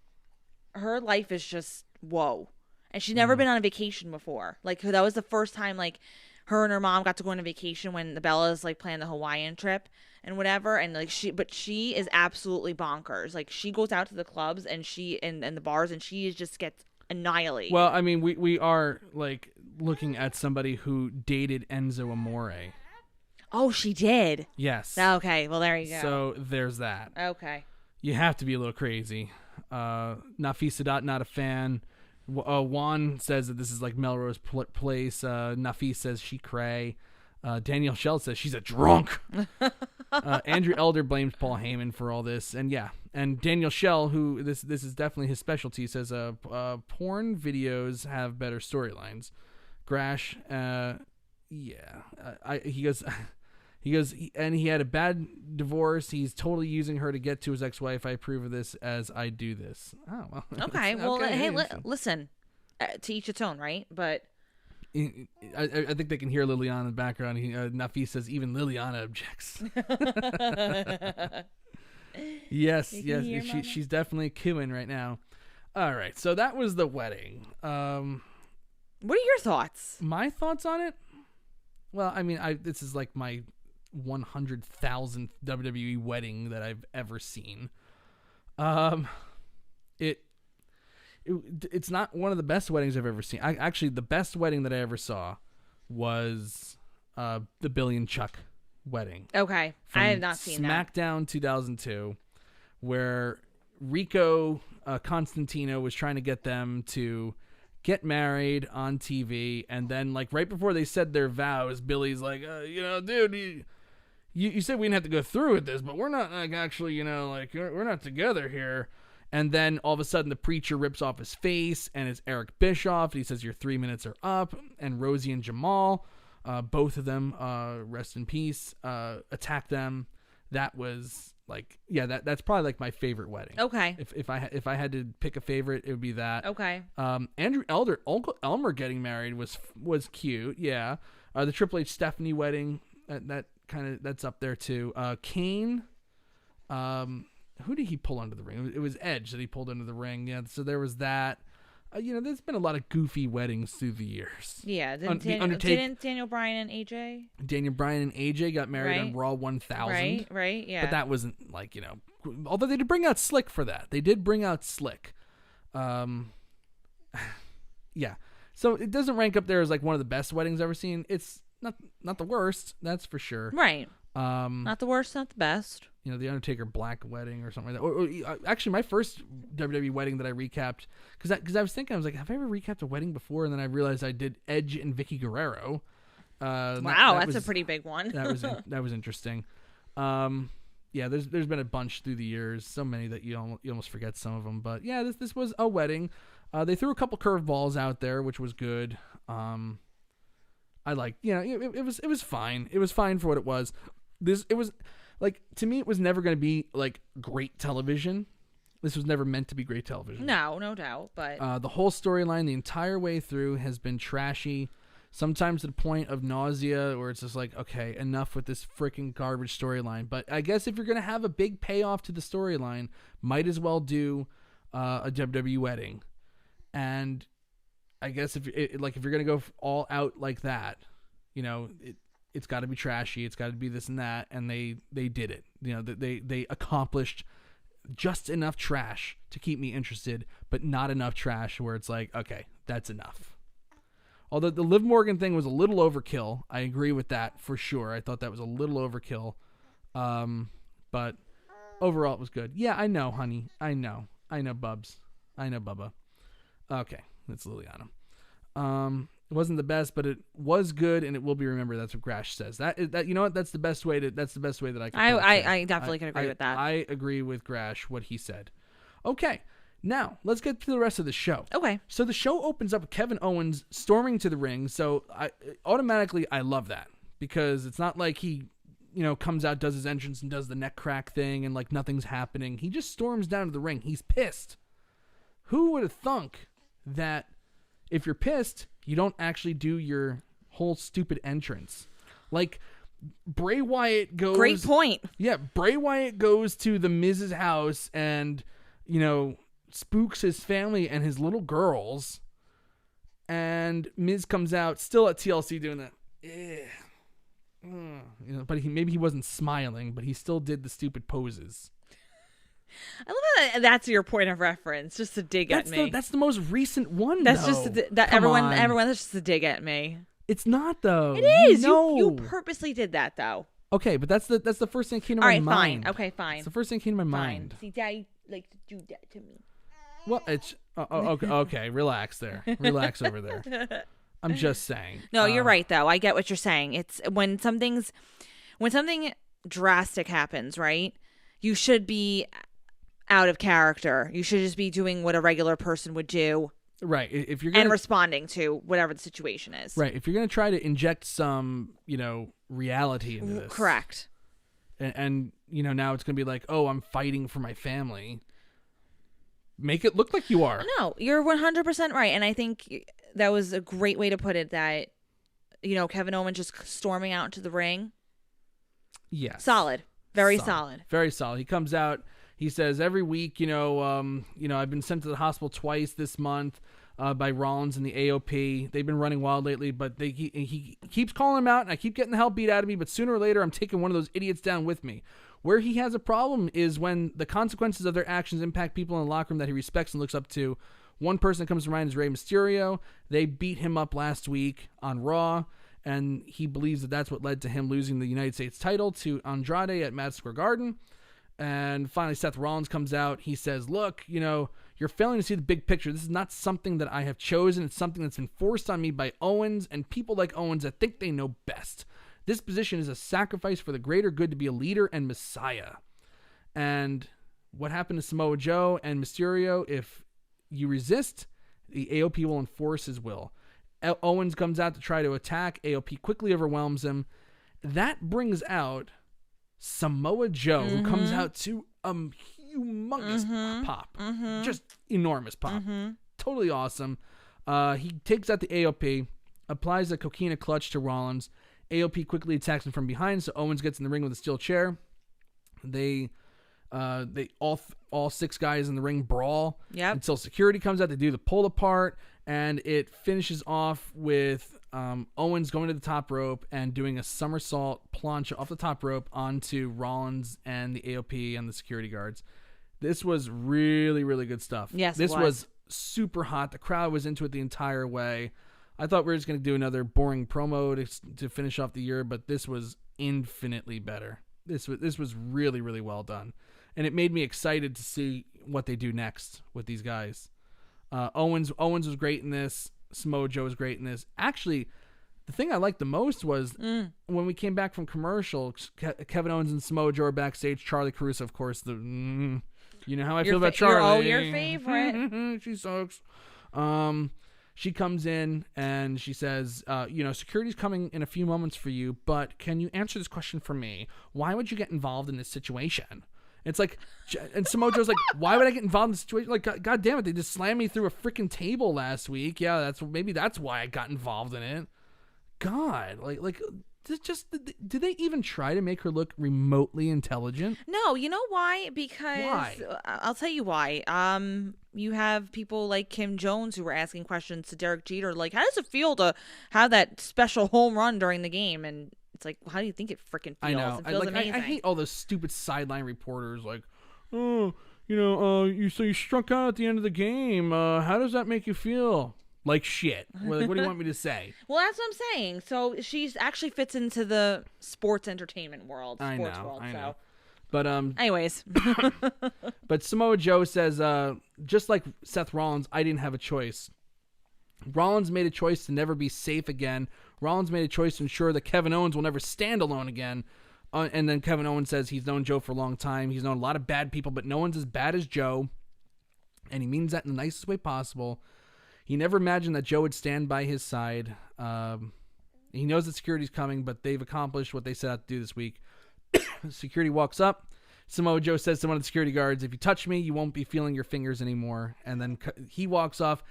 her life is just whoa. And she's never been on a vacation before. Like, that was the first time, like, her and her mom got to go on a vacation when the Bellas, like, planned the Hawaiian trip and whatever. And, like, she is absolutely bonkers. Like, she goes out to the clubs and and the bars and she just gets annihilated. Well, I mean, we are, like, looking at somebody who dated Enzo Amore. Oh, she did? Yes. Okay, well, there you go. So there's that. Okay. You have to be a little crazy. Nafisa not a fan. Juan says that this is like Melrose Place. Nafis says she cray. Danielle Shell says she's a drunk. Andrew Elder blames Paul Heyman for all this. And yeah. And Daniel Shell, who this is definitely his specialty, says porn videos have better storylines. Grash, he goes, and he had a bad divorce. He's totally using her to get to his ex-wife. I approve of this as I do this. Oh, well. Okay. Well, hey, listen, to each its own, right? But I think they can hear Liliana in the background. Nafis says even Liliana objects. Yes. She's definitely queuing right now. All right. So that was the wedding. What are your thoughts? My thoughts on it? Well, I mean, this is like my 100,000th WWE wedding that I've ever seen. It's not one of the best weddings I've ever seen. Actually, the best wedding that I ever saw was the Billy and Chuck wedding. Okay, I have not seen that. SmackDown 2002, where Rico Constantino was trying to get them to get married on TV, and then, like, right before they said their vows, Billy's like, dude, you said we didn't have to go through with this, but we're not, like, actually, like, we're not together here. And then all of a sudden the preacher rips off his face, and it's Eric Bischoff. He says your 3 minutes are up, and Rosie and Jamal, both of them, rest in peace, attack them. That was like, that's probably like my favorite wedding. Okay. If I had to pick a favorite, it would be that. Okay. Andrew Elder, Uncle Elmer getting married was cute. Yeah. The Triple H Stephanie wedding, that's up there too. Kane, who did he pull under the ring? It was Edge that he pulled under the ring. Yeah. So there was that. There's been a lot of goofy weddings through the years. Yeah. Didn't Daniel Bryan and AJ? Daniel Bryan and AJ got married on Raw 1000. Right, yeah. But that wasn't like, although they did bring out Slick for that. They did bring out Slick. Yeah. So it doesn't rank up there as like one of the best weddings I've ever seen. It's not the worst, that's for sure. Right. Not the worst, not the best. The Undertaker Black wedding or something like that. Or actually, my first WWE wedding that I recapped, because I was thinking, I was like, have I ever recapped a wedding before? And then I realized I did Edge and Vicky Guerrero. Wow, that's a pretty big one. that was interesting. Yeah, there's been a bunch through the years, so many that you almost forget some of them. But yeah, this was a wedding. They threw a couple curveballs out there, which was good. I like, it was fine. It was fine for what it was. It was like, to me, it was never going to be like great television. This was never meant to be great television. No doubt. But the whole storyline, the entire way through, has been trashy. Sometimes to the point of nausea, where it's just like, okay, enough with this freaking garbage storyline. But I guess if you're gonna have a big payoff to the storyline, might as well do a WWE wedding. And I guess if you're gonna go all out like that, you know, it's got to be trashy. It's got to be this and that, and they did it. You know, they accomplished just enough trash to keep me interested, but not enough trash where it's like, okay, that's enough. Although the Liv Morgan thing was a little overkill, I agree with that for sure. I thought that was a little overkill, but overall it was good. Yeah, I know, honey. I know, Bubs. I know, Bubba. Okay, that's Liliana. It wasn't the best, but it was good, and it will be remembered. That's what Grash says. That you know what? That's the best way that I can. I definitely can agree with that. I agree with Grash what he said. Okay, now let's get to the rest of the show. Okay. So the show opens up with Kevin Owens storming to the ring. So I love that, because it's not like he, you know, comes out, does his entrance, and does the neck crack thing, and like nothing's happening. He just storms down to the ring. He's pissed. Who would have thunk that if you're pissed, you don't actually do your whole stupid entrance? Like, Bray Wyatt goes... Great point. Yeah, Bray Wyatt goes to the Miz's house and, you know, spooks his family and his little girls. And Miz comes out, still at TLC doing that. You know, but maybe he wasn't smiling, but he still did the stupid poses. I love that that's your point of reference, just to dig at me. That's the most recent one, that's though. Just that everyone that's just a dig at me. It's not, though. It is. No. You purposely did that, though. Okay, but that's the first thing that came to my mind. All right, fine. Okay, fine. It's the first thing that came to my mind. See, Daddy likes to do that to me. Well, it's okay. Relax there. Relax over there. I'm just saying. No, you're right, though. I get what you're saying. It's when something drastic happens, right? You should be out of character. You should just be doing what a regular person would do. Right. If you're and responding to whatever the situation is. Right. If you're going to try to inject some, you know, reality into this. Correct. And you know, now it's going to be like, oh, I'm fighting for my family. Make it look like you are. No, you're 100% right. And I think that was a great way to put it, that, you know, Kevin Owens just storming out into the ring. Yes. Solid. Very solid. Very solid. He comes out. He says, every week, you know, I've been sent to the hospital twice this month by Rollins and the AOP. They've been running wild lately, but he keeps calling them out, and I keep getting the hell beat out of me, but sooner or later I'm taking one of those idiots down with me. Where he has a problem is when the consequences of their actions impact people in the locker room that he respects and looks up to. One person that comes to mind is Rey Mysterio. They beat him up last week on Raw, and he believes that that's what led to him losing the United States title to Andrade at Madison Square Garden. And finally, Seth Rollins comes out. He says, look, you know, you're failing to see the big picture. This is not something that I have chosen. It's something that's been forced on me by Owens and people like Owens that think they know best. This position is a sacrifice for the greater good to be a leader and messiah. And what happened to Samoa Joe and Mysterio? If you resist, the AOP will enforce his will. Owens comes out to try to attack. AOP quickly overwhelms him. That brings out Samoa Joe, who comes out to a humongous pop. Just enormous pop. Totally awesome. He takes out the AOP, applies a coquina clutch to Rollins. AOP quickly attacks him from behind, so Owens gets in the ring with a steel chair. They all six guys in the ring brawl until security comes out. They do the pull apart, and it finishes off with Owens going to the top rope and doing a somersault planche off the top rope onto Rollins and the AOP and the security guards. This was really, really good stuff. Yes, this was super hot. The crowd was into it the entire way. I thought we were just going to do another boring promo to finish off the year, but this was infinitely better. This was really, really well done. And it made me excited to see what they do next with these guys. Owens was great in this. Samoa Joe was great in this. Actually, the thing I liked the most was when we came back from commercial, Kevin Owens and Samoa Joe are backstage. Charlie Caruso, of course, you know how I feel about Charlie. Your favorite. She sucks. She comes in and she says, security's coming in a few moments for you, but can you answer this question for me? Why would you get involved in this situation? It's like, and Samoa Joe's like, why would I get involved in this situation? Like, God damn it, they just slammed me through a freaking table last week. Yeah, maybe that's why I got involved in it. God, did they even try to make her look remotely intelligent? No, you know why? Because Why? I'll tell you why. You have people like Kim Jones who were asking questions to Derek Jeter, like, how does it feel to have that special home run during the game? And it's like, well, how do you think it freaking feels? I know. It feels amazing. I hate all those stupid sideline reporters like, oh, you struck out at the end of the game. How does that make you feel? Like shit. What do you want me to say? Well, that's what I'm saying. So she's actually fits into the sports entertainment world. I know. know. But anyways. But Samoa Joe says, just like Seth Rollins, I didn't have a choice. Rollins made a choice to never be safe again. Rollins made a choice to ensure that Kevin Owens will never stand alone again. And then Kevin Owens says he's known Joe for a long time. He's known a lot of bad people, but no one's as bad as Joe. And he means that in the nicest way possible. He never imagined that Joe would stand by his side. He knows that security's coming, but they've accomplished what they set out to do this week. Security walks up. Samoa Joe says to one of the security guards, if you touch me, you won't be feeling your fingers anymore. And then he walks off.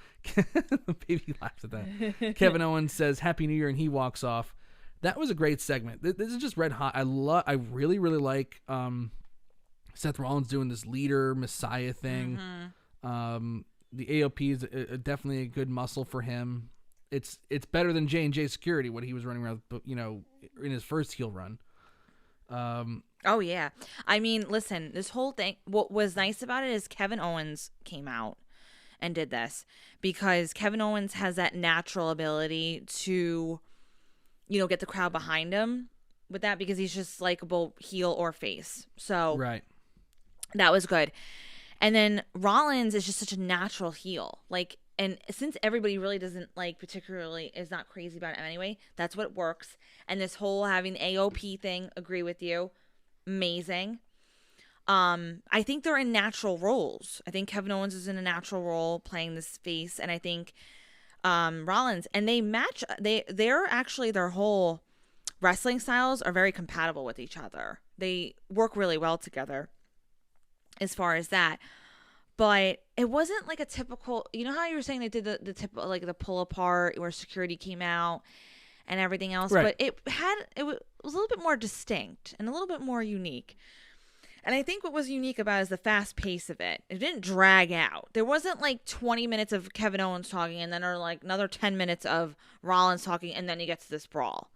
Baby laughed at that. Kevin Owens says, Happy New Year, and he walks off. That was a great segment. This is just red hot. I really, really like Seth Rollins doing this leader, messiah thing. Mm-hmm. The AOP is definitely a good muscle for him. It's better than J&J Security, what he was running around, in his first heel run. Oh, yeah. I mean, listen, this whole thing, what was nice about it is Kevin Owens came out and did this because Kevin Owens has that natural ability to, get the crowd behind him with that because he's just likable heel or face. So right. That was good. And then Rollins is just such a natural heel. And since everybody really doesn't particularly is not crazy about him anyway, that's what works. And this whole having the AOP thing, agree with you. Amazing. I think they're in natural roles. I think Kevin Owens is in a natural role playing this face. And I think Rollins, and they match, they're actually, their whole wrestling styles are very compatible with each other. They work really well together as far as that. But it wasn't like a typical, how you were saying they did the typical, the pull apart where security came out and everything else. Right. But it was a little bit more distinct and a little bit more unique. And I think what was unique about it is the fast pace of it. It didn't drag out. There wasn't 20 minutes of Kevin Owens talking and then another 10 minutes of Rollins talking and then you get to this brawl.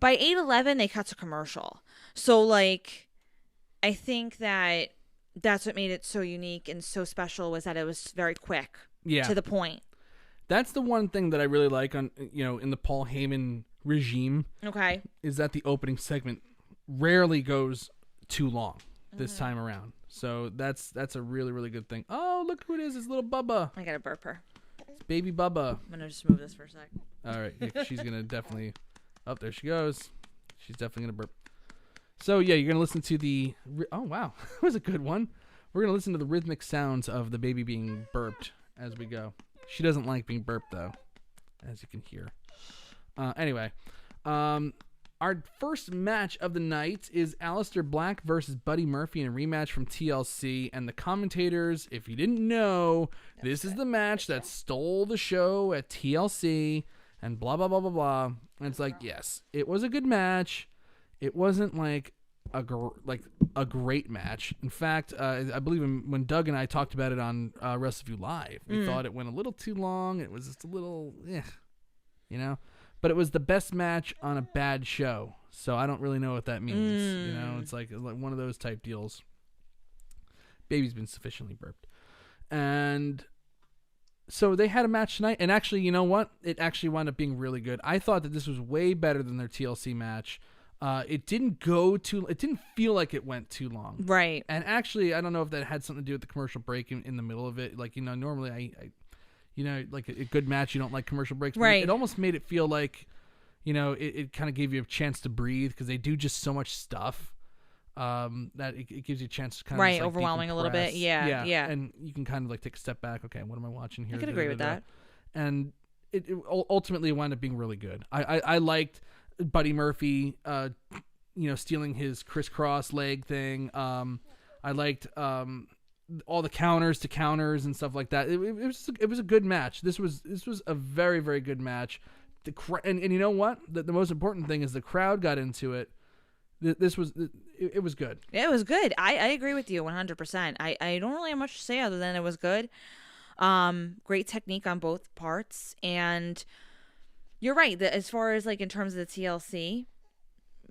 By 8:11, they cut to commercial. So I think that's what made it so unique and so special was that it was very quick, to the point. That's the one thing that I really like on in the Paul Heyman regime. Okay, is that the opening segment rarely goes too long this time around. So that's a really, really good thing. Oh, look who it is! It's little Bubba. I gotta burp her. It's baby Bubba. I'm gonna just move this for a sec. All right, she's gonna definitely. Oh, there she goes. She's definitely gonna burp. So, yeah, you're going to listen to the... Oh, wow. That was a good one. We're going to listen to the rhythmic sounds of the baby being burped as we go. She doesn't like being burped, though, as you can hear. Anyway, our first match of the night is Aleister Black versus Buddy Murphy in a rematch from TLC. And the commentators, if you didn't know, this is the match that stole the show at TLC and blah, blah, blah, blah, blah. And it's like, yes, it was a good match. It wasn't a great match. In fact, I believe when Doug and I talked about it on Wrestleview Live, we thought it went a little too long. It was just a little, But it was the best match on a bad show. So I don't really know what that means. It's like one of those type deals. Baby's been sufficiently burped. And so they had a match tonight. And actually, you know what? It actually wound up being really good. I thought that this was way better than their TLC match. It didn't feel like it went too long. Right. And actually, I don't know if that had something to do with the commercial break in the middle of it. Normally I like a good match, you don't like commercial breaks. Right. It almost made it feel like, it kind of gave you a chance to breathe because they do just so much stuff that it gives you a chance to kind of overwhelming a little bit. Yeah. And you can kind of take a step back. Okay, what am I watching here? I could agree with that. And it ultimately wound up being really good. I liked Buddy Murphy, stealing his crisscross leg thing. I liked all the counters to counters and stuff like that. It was a good match. This was a very, very good match. And you know what? The most important thing is the crowd got into it. It was good. It was good. I agree with you 100%. I don't really have much to say other than it was good. Great technique on both parts, and you're right that as far as like in terms of the TLC,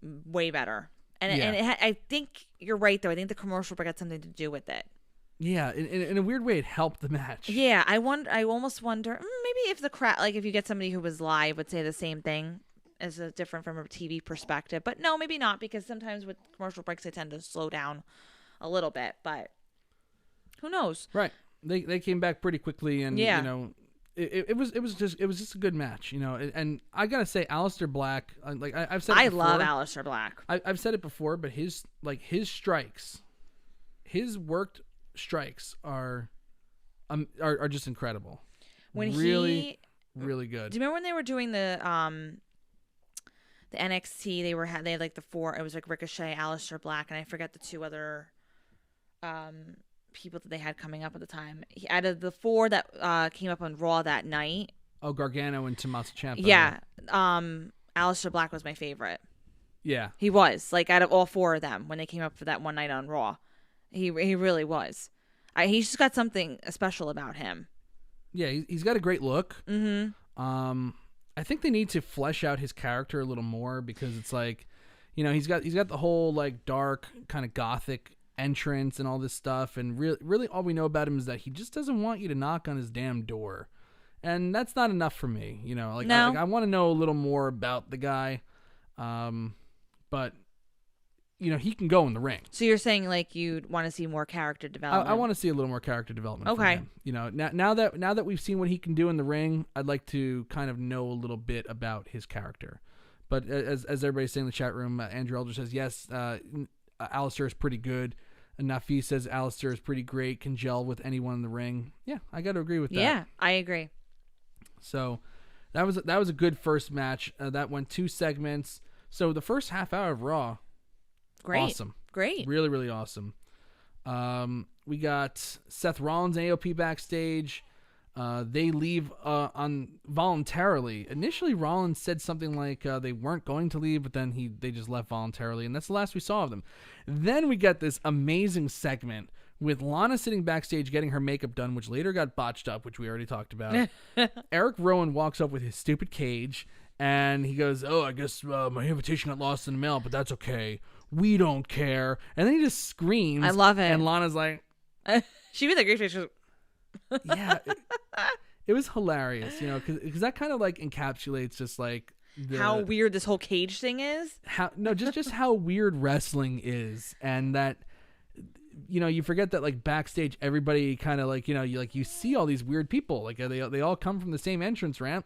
way better. And I think you're right though. I think the commercial break had something to do with it. Yeah, in a weird way, it helped the match. Yeah, I almost wonder maybe if the crowd, like if you get somebody who was live, would say the same thing as a different from a TV perspective. But no, maybe not, because sometimes with commercial breaks they tend to slow down a little bit. But who knows? Right. They came back pretty quickly, and you know, it was just a good match, you know. And I gotta say, Aleister Black, like I've said, I love Aleister Black. I've said it before, but his strikes, his worked strikes are just incredible. When really good. Do you remember when they were doing the NXT? They had like the four. It was like Ricochet, Aleister Black, and I forget the two other people that they had coming up at the time. Out of the four that came up on Raw that night. Oh, Gargano and Tommaso Ciampa. Yeah. Aleister Black was my favorite. Yeah. He was. Like, out of all four of them, when they came up for that one night on Raw. He really was. He's just got something special about him. Yeah, he's got a great look. Mm-hmm. I think they need to flesh out his character a little more, because it's like, you know, he's got the whole like dark kind of gothic entrance and all this stuff, and really all we know about him is that he just doesn't want you to knock on his damn door, and that's not enough for me. You know, like no. I want to know a little more about the guy, but you know, he can go in the ring. So you're saying like you'd want to see more character development? I want to see a little more character development. Okay. From him. You know, now that we've seen what he can do in the ring, I'd like to kind of know a little bit about his character. But as everybody's saying in the chat room, Andrew Elder says yes. Aleister is pretty good. And Nafi says Aleister is pretty great. Can gel with anyone in the ring. Yeah, I got to agree with that. Yeah, I agree. So that was a good first match. That went 2 segments. So the first half hour of Raw. Great. Awesome. Great. Really, really awesome. We got Seth Rollins and AOP backstage. They leave voluntarily. Initially, Rollins said something like they weren't going to leave, but then they just left voluntarily, and that's the last we saw of them. Then we get this amazing segment with Lana sitting backstage getting her makeup done, which later got botched up, which we already talked about. Eric Rowan walks up with his stupid cage, and he goes, "Oh, I guess my invitation got lost in the mail, but that's okay. We don't care." And then he just screams. I love it. And Lana's like... she made that great face. Yeah. It was hilarious, you know, because that kind of like encapsulates just like... how weird this whole cage thing is? Just how weird wrestling is. And that, you know, you forget that like backstage, everybody kind of like, you know, you see all these weird people. Like they all come from the same entrance ramp.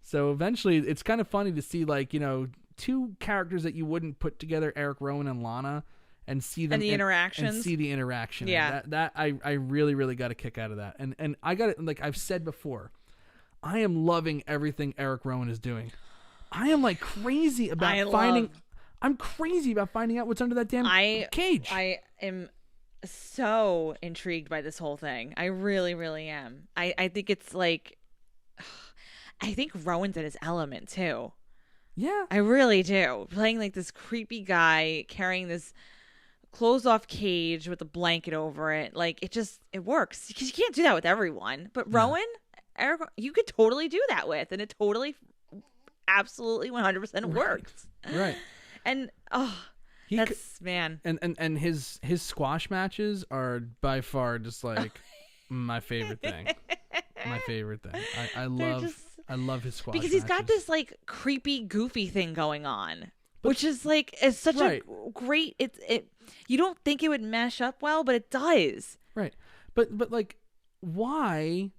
So eventually it's kind of funny to see like, you know, 2 characters that you wouldn't put together, Eric Rowan and Lana, and see them and the interactions. And see the interaction. Yeah. That I really, really got a kick out of that. And I got it, like I've said before, I am loving everything Eric Rowan is doing. I am like crazy about I'm crazy about finding out what's under that damn cage. I am so intrigued by this whole thing. I really, really am. I think it's like, I think Rowan's in his element too. Yeah. I really do. Playing like this creepy guy carrying this closed off cage with a blanket over it. Like it works, because you can't do that with everyone. But Rowan, Eric, you could totally do that with, and it totally, absolutely 100% works. Right. And man. And his squash matches are by far just like my favorite thing. My favorite thing. I love his squash because he's matches. got this like creepy, goofy thing going on, which is like is such a great. It you don't think it would mesh up well, but it does. Right, but like, why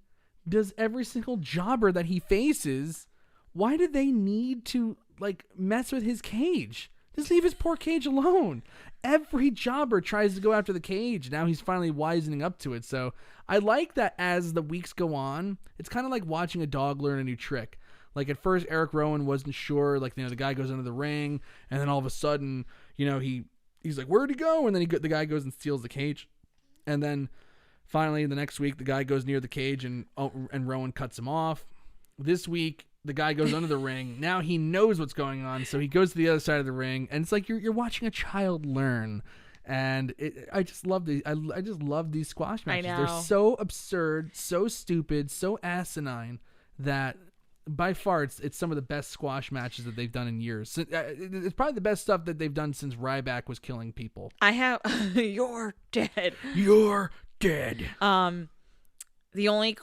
does every single jobber that he faces? Why do they need to like mess with his cage? Just leave his poor cage alone. Every jobber tries to go after the cage. Now he's finally wisening up to it. So I like that as the weeks go on, it's kind of like watching a dog learn a new trick. Like at first, Eric Rowan wasn't sure. Like, you know, the guy goes into the ring, and then all of a sudden, you know, he he's like, where'd he go? And then the guy goes and steals the cage. And then finally the next week, the guy goes near the cage and Rowan cuts him off. This week, the guy goes under the ring. Now he knows what's going on, so he goes to the other side of the ring, and it's like you're watching a child learn. And I just love I just love these squash matches. I know. They're so absurd, so stupid, so asinine that by far it's some of the best squash matches that they've done in years. It's probably the best stuff that they've done since Ryback was killing people. I have you're dead. You're dead. The only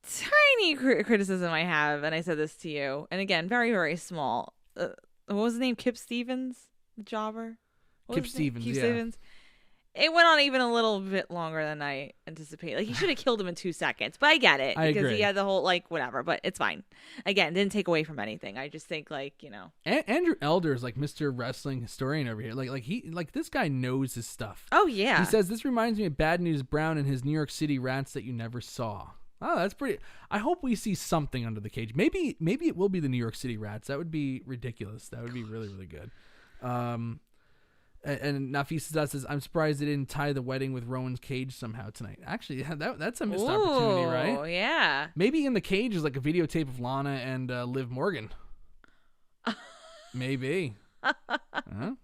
tiny criticism I have, and I said this to you, and again, very, very small. What was his name? Kip Stevens, the jobber. Kip Stevens. It went on even a little bit longer than I anticipated. Like, he should have killed him in 2 seconds, but I get it. I because agree. he had the whole, like, whatever, but it's fine. Again, didn't take away from anything. I just think, like, you know. Andrew Elder is like Mr. Wrestling historian over here. Like this guy knows his stuff. Oh, yeah. He says, this reminds me of Bad News Brown and his New York City Rats that you never saw. Oh, that's pretty. I hope we see something under the cage. Maybe it will be the New York City Rats. That would be ridiculous. That would be really, really good. And Nafisa says, I'm surprised they didn't tie the wedding with Rowan's cage somehow tonight. Actually, that's a missed opportunity, right? Oh, yeah. Maybe in the cage is like a videotape of Lana and Liv Morgan. Maybe. No,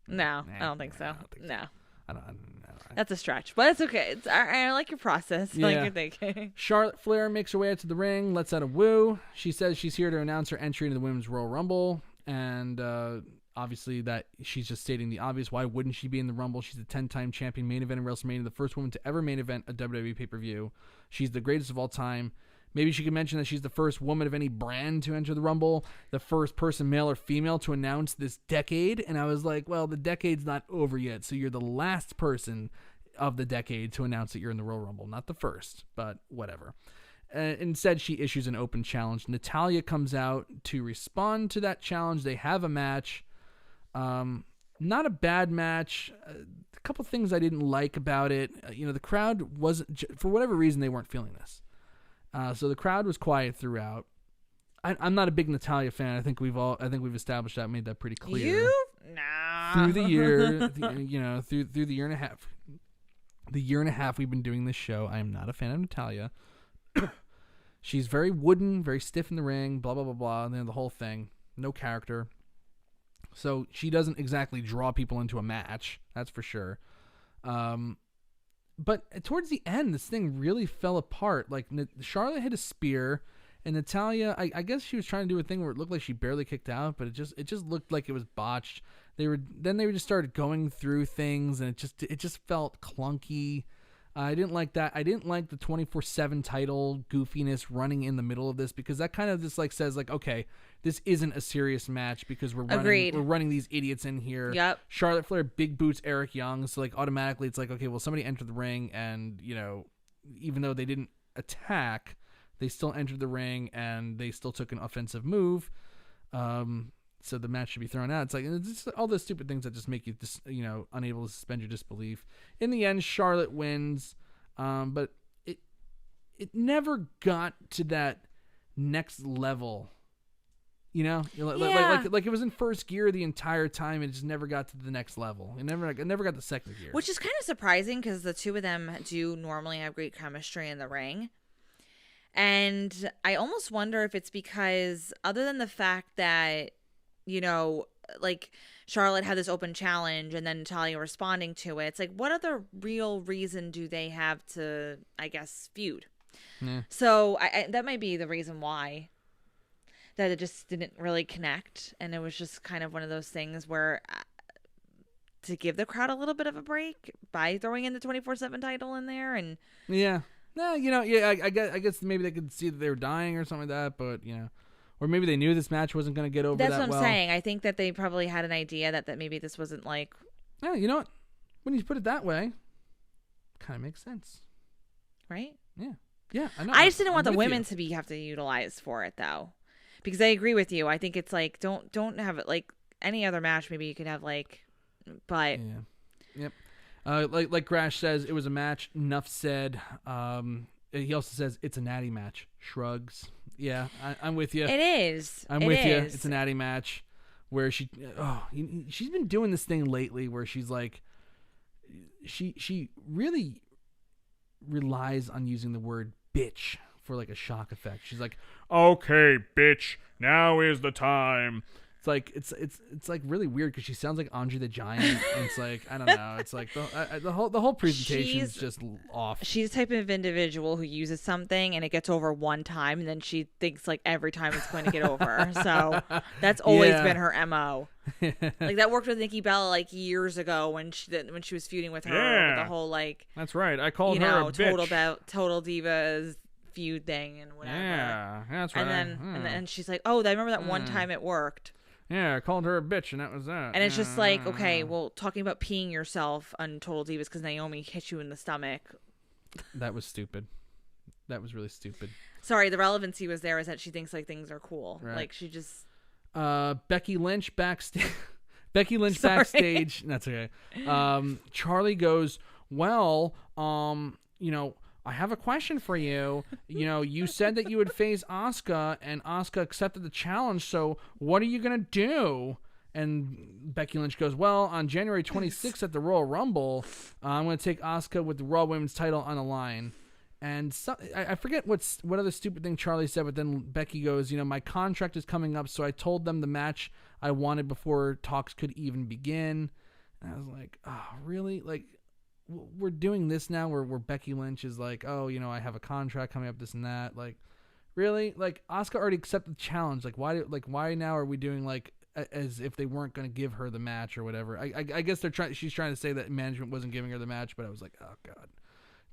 I don't think so. No. I don't know. That's a stretch, but it's okay. I like your process. I like your thinking. Charlotte Flair makes her way out to the ring, lets out a woo. She says she's here to announce her entry into the Women's Royal Rumble, and obviously that she's just stating the obvious. Why wouldn't she be in the Rumble? She's a 10-time champion, main event in WrestleMania, the first woman to ever main event a WWE pay-per-view. She's the greatest of all time. Maybe she could mention that she's the first woman of any brand to enter the Rumble, the first person, male or female, to announce this decade. And I was like, well, the decade's not over yet, so you're the last person of the decade to announce that you're in the Royal Rumble. Not the first, but whatever. Instead, she issues an open challenge. Natalya comes out to respond to that challenge. They have a match. Not a bad match. A couple things I didn't like about it. The crowd wasn't, for whatever reason, they weren't feeling this. So the crowd was quiet throughout. I'm not a big Natalya fan. I think we've established that, made that pretty clear. You? Nah. Through the year, through the year and a half. The year and a half we've been doing this show, I am not a fan of Natalya. She's very wooden, very stiff in the ring, blah, blah, blah, blah, and then the whole thing. No character. So she doesn't exactly draw people into a match, that's for sure. But towards the end, this thing really fell apart. Like, Charlotte hit a spear, and Natalya, I guess she was trying to do a thing where it looked like she barely kicked out, but it just looked like it was botched. They just started going through things, and it just felt clunky. I didn't like that. I didn't like the 24/7 title goofiness running in the middle of this, because that kind of just like says like, okay, this isn't a serious match because we're running these idiots in here. Yep. Charlotte Flair big boots Eric Young, so like automatically it's like, okay, well, somebody entered the ring, and even though they didn't attack, they still entered the ring and they still took an offensive move. So the match should be thrown out. It's like, it's just all those stupid things that just make you just, unable to suspend your disbelief. In the end, Charlotte wins, but it never got to that next level. Like it was in first gear the entire time, and it just never got to the next level. It never got the second gear. Which is kind of surprising because the two of them do normally have great chemistry in the ring. And I almost wonder if it's because, other than the fact that, like Charlotte had this open challenge and then Natalya responding to it, it's like, what other real reason do they have to, I guess, feud? Yeah. So that might be the reason why, that it just didn't really connect. And it was just kind of one of those things where to give the crowd a little bit of a break by throwing in the 24/7 title in there. And yeah. No, I guess maybe they could see that they were dying or something like that, but, or maybe they knew this match wasn't going to get over that well. That's what I'm saying. I think that they probably had an idea that maybe this wasn't like... Yeah, you know what? When you put it that way, kind of makes sense. Right? Yeah. Yeah, I know. I just didn't want the women to have to utilize for it, though. Because I agree with you. I think it's like, don't have it like any other match. Maybe you could have like... But... Yeah. Yep. Like Grash says, it was a match. Enough said. He also says it's a natty match. Shrugs. Yeah, I'm with you. It is. I'm with you. It's an Natty match where she's been doing this thing lately where she's like, she really relies on using the word bitch for like a shock effect. She's like, okay, bitch, now is the time. It's like it's like really weird because she sounds like Andre the Giant, and it's like, I don't know. It's like the whole presentation is just off. She's the type of individual who uses something and it gets over one time, and then she thinks like every time it's going to get over. So that's always been her MO. Like that worked with Nikki Bella like years ago when she was feuding with her. Yeah. The whole like, that's right. I called her a bitch. Total Divas feud thing and whatever. Yeah, that's right. And then she's like, oh, I remember that one time it worked. Yeah, I called her a bitch, and that was that. And it's just like, okay, well, talking about peeing yourself on Total Divas because Naomi hit you in the stomach. That was stupid. That was really stupid. Sorry, the relevancy was there is that she thinks like things are cool. Right. Like she just... Becky Lynch backstage. Backstage. That's okay. Charlie goes, well, I have a question for you. You said that you would face Asuka, and Asuka accepted the challenge, so what are you going to do? And Becky Lynch goes, well, on January 26th at the Royal Rumble, I'm going to take Asuka with the Raw Women's title on the line. And I forget what other stupid thing Charlie said, but then Becky goes, my contract is coming up, so I told them the match I wanted before talks could even begin. And I was like, oh, really? Like, we're doing this now where Becky Lynch is like, oh, I have a contract coming up, this and that. Like, really? Like, Asuka already accepted the challenge. Like, why now are we doing like as if they weren't going to give her the match or whatever? I guess she's trying to say that management wasn't giving her the match, but I was like, oh god,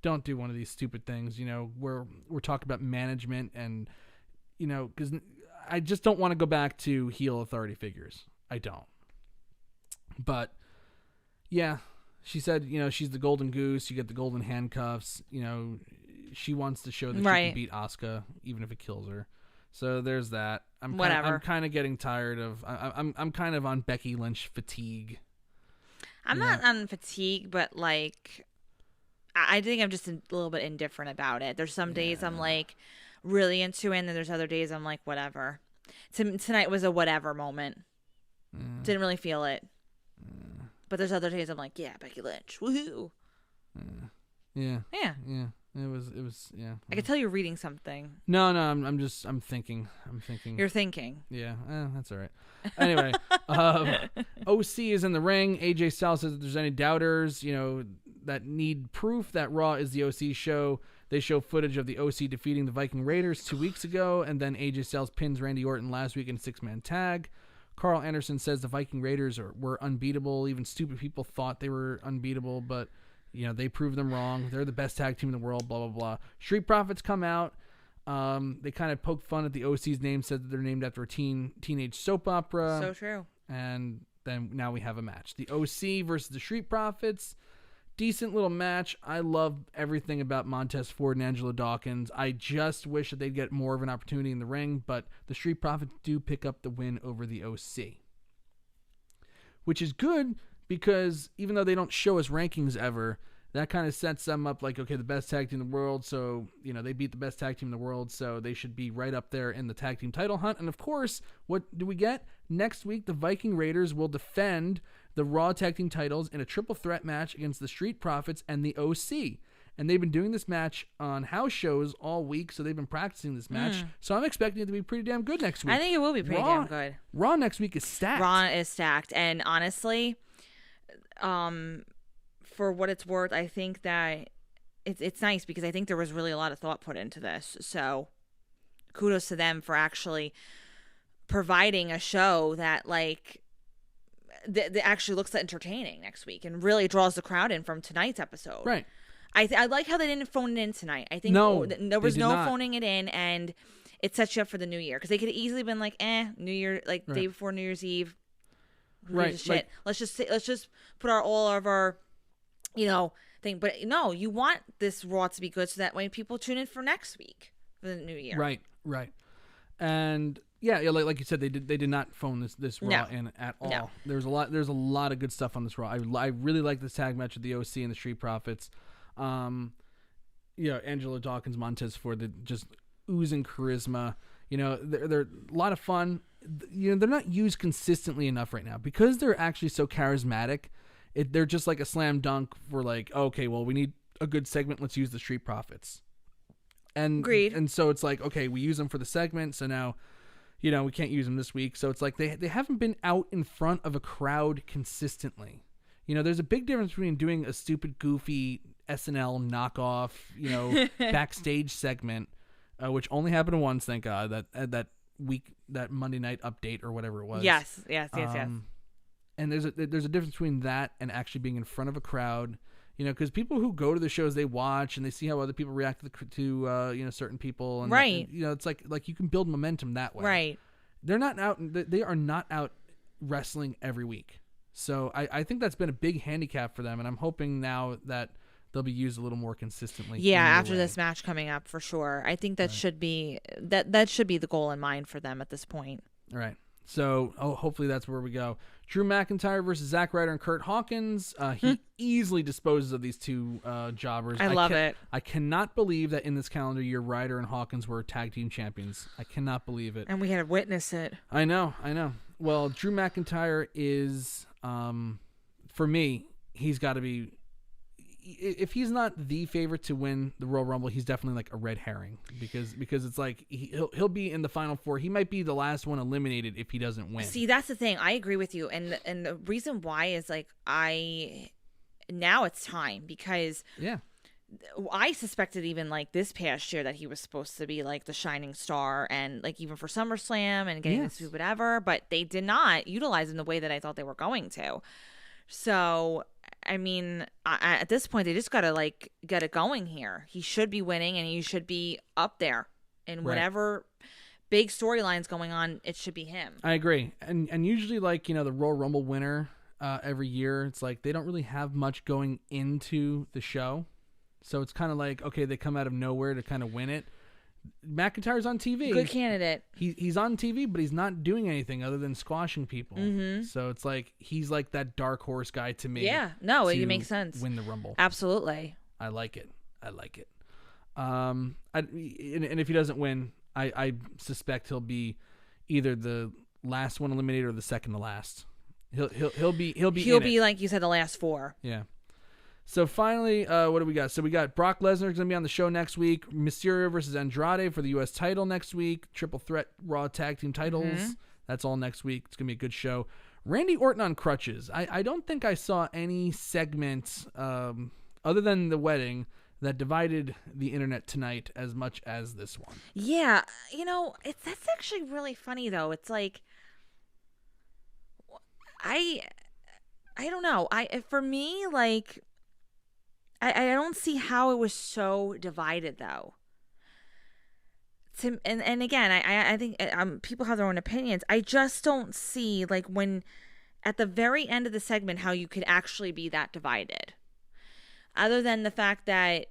don't do one of these stupid things. We're talking about management and because I just don't want to go back to heel authority figures. I don't. But yeah. She said, she's the golden goose. You get the golden handcuffs. She wants to show that she can beat Asuka, even if it kills her. So there's that. I'm kind of getting tired of. I'm kind of on Becky Lynch fatigue. I'm not on fatigue, but like, I think I'm just a little bit indifferent about it. There's some days I'm like really into it, and then there's other days I'm like whatever. Tonight was a whatever moment. Didn't really feel it. But there's other days I'm like, yeah, Becky Lynch, woohoo. Yeah. It was. Yeah. I could tell you're reading something. No, I'm thinking. You're thinking. Yeah, that's all right. Anyway, OC is in the ring. AJ Styles says if there's any doubters, that need proof that Raw is the OC show. They show footage of the OC defeating the Viking Raiders 2 weeks ago, and then AJ Styles pins Randy Orton last week in a 6-man tag. Carl Anderson says the Viking Raiders were unbeatable. Even stupid people thought they were unbeatable, but they proved them wrong. They're the best tag team in the world, blah, blah, blah. Street Profits come out. They kind of poke fun at the OC's name, said that they're named after a teenage soap opera. So true. And then now we have a match. The OC versus the Street Profits. Decent little match. I love everything about Montez Ford and Angelo Dawkins. I just wish that they'd get more of an opportunity in the ring, but the Street Profits do pick up the win over the OC. Which is good because even though they don't show us rankings ever, that kind of sets them up like, okay, the best tag team in the world, so, they beat the best tag team in the world, so they should be right up there in the tag team title hunt. And of course, what do we get? Next week, the Viking Raiders will defend the Raw tag team titles in a triple threat match against the Street Profits and the OC. And they've been doing this match on house shows all week, so they've been practicing this match. So I'm expecting it to be pretty damn good next week. I think it will be pretty damn good. Raw next week is stacked. Raw is stacked. And honestly, for what it's worth, I think that it's nice because I think there was really a lot of thought put into this. So kudos to them for actually providing a show that that actually looks entertaining next week and really draws the crowd in from tonight's episode. Right. I like how they didn't phone it in tonight. I think there was no phoning it in, and it sets you up for the new year because they could have easily been like, New Year, like day before New Year's Eve. Right. Shit. Let's just put all of our, thing. But no, you want this Raw to be good so that way people tune in for next week for the new year. Right. And yeah, like you said, they did not phone this Raw in at all. No. There's a lot of good stuff on this Raw. I really like this tag match with the OC and the Street Profits. Angelo Dawkins, Montez Ford, just oozing charisma. You know, they're a lot of fun. You know, they're not used consistently enough right now because they're actually so charismatic. They're just like a slam dunk for like, okay, well, we need a good segment. Let's use the Street Profits. And Agreed. And so it's like, okay, we use them for the segment. So now, you know, we can't use them this week. So it's like they haven't been out in front of a crowd consistently. You know, there's a big difference between doing a stupid, goofy SNL knockoff, you know, backstage segment, which only happened once, thank God, that week, that Monday night update or whatever it was. Yes. And there's a difference between that and actually being in front of a crowd. You know, because people who go to the shows, they watch and they see how other people react to you know, certain people. And, right. And, you know, it's like you can build momentum that way. Right. They are not out wrestling every week. So I think that's been a big handicap for them. And I'm hoping now that they'll be used a little more consistently. Yeah, after this match coming up, for sure. I think that should be that should be the goal in mind for them at this point. All right. So hopefully that's where we go. Drew McIntyre versus Zack Ryder and Kurt Hawkins. He easily disposes of these two jobbers. I love it. I cannot believe that in this calendar year, Ryder and Hawkins were tag team champions. I cannot believe it. And we had to witness it. I know. Well, Drew McIntyre is, for me, he's got to be, if he's not the favorite to win the Royal Rumble, he's definitely like a red herring because it's like he'll be in the final four. He might be the last one eliminated if he doesn't win. See, that's the thing. I agree with you, and the reason why is like now it's time because I suspected even like this past year that he was supposed to be like the shining star and like even for SummerSlam and getting this whatever, but they did not utilize him the way that I thought they were going to. So. I mean, at this point, they just got to, like, get it going here. He should be winning, and he should be up there. And whatever big storyline's going on, it should be him. I agree. And usually, like, you know, the Royal Rumble winner every year, it's like they don't really have much going into the show. So it's kind of like, okay, they come out of nowhere to kind of win it. McIntyre's on TV. Good candidate. He's on TV, but he's not doing anything other than squashing people. Mm-hmm. So it's like he's like that dark horse guy to me. Yeah, no, it makes sense. Win the Rumble. Absolutely. I like it. And if he doesn't win, I suspect he'll be either the last one eliminated or the second to last. He'll be like you said, the last four. Yeah. So finally, what do we got? So we got Brock Lesnar going to be on the show next week. Mysterio versus Andrade for the U.S. title next week. Triple threat Raw tag team titles. Mm-hmm. That's all next week. It's going to be a good show. Randy Orton on crutches. I don't think I saw any segment other than the wedding that divided the internet tonight as much as this one. Yeah. You know, that's actually really funny, though. It's like, I don't know. For me, like, I don't see how it was so divided, though. And again, I think people have their own opinions. I just don't see, like, when at the very end of the segment, how you could actually be that divided. Other than the fact that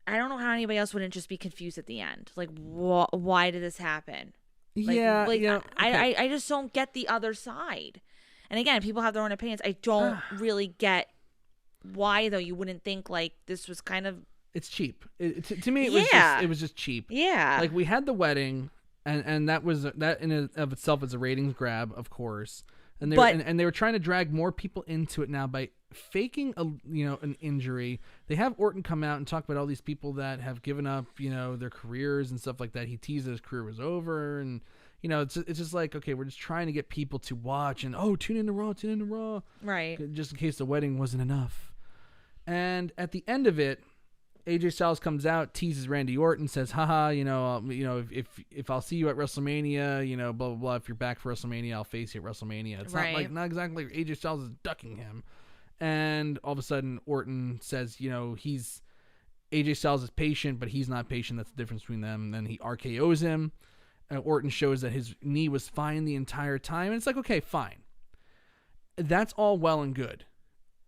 I don't know how anybody else wouldn't just be confused at the end. Like, why did this happen? I just don't get the other side. And again, people have their own opinions. I don't really get why, though. You wouldn't think like this was kind of. It's cheap. To me, it was just cheap. Yeah. Like we had the wedding, and that in and of itself is a ratings grab, of course. And they were trying to drag more people into it now by faking an injury. They have Orton come out and talk about all these people that have given up, their careers and stuff like that. He teased that his career was over, and it's just like, okay, we're just trying to get people to watch and tune into Raw, right? Just in case the wedding wasn't enough. And at the end of it, AJ Styles comes out, teases Randy Orton, says, haha, if I'll see you at WrestleMania, blah, blah, blah. If you're back for WrestleMania, I'll face you at WrestleMania. It's not exactly like AJ Styles is ducking him. And all of a sudden, Orton says, AJ Styles is patient, but he's not patient. That's the difference between them. And then he RKOs him. Orton shows that his knee was fine the entire time. And it's like, okay, fine. That's all well and good.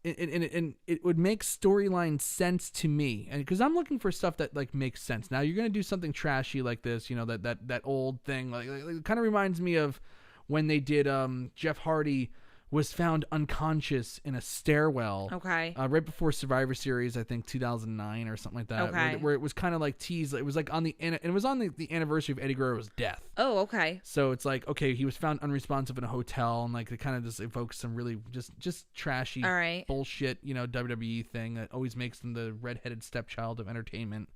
And it would make storyline sense to me, and because I'm looking for stuff that like makes sense. Now you're gonna do something trashy like this, that old thing, like it kind of reminds me of when they did Jeff Hardy was found unconscious in a stairwell. Okay. Right before Survivor Series, I think 2009 or something like that. Okay. Where it was kind of like teased. It was like it was on the anniversary of Eddie Guerrero's death. Oh, okay. So it's like, okay, he was found unresponsive in a hotel, and like it kind of just evokes some really just trashy bullshit, WWE thing that always makes them the redheaded stepchild of entertainment.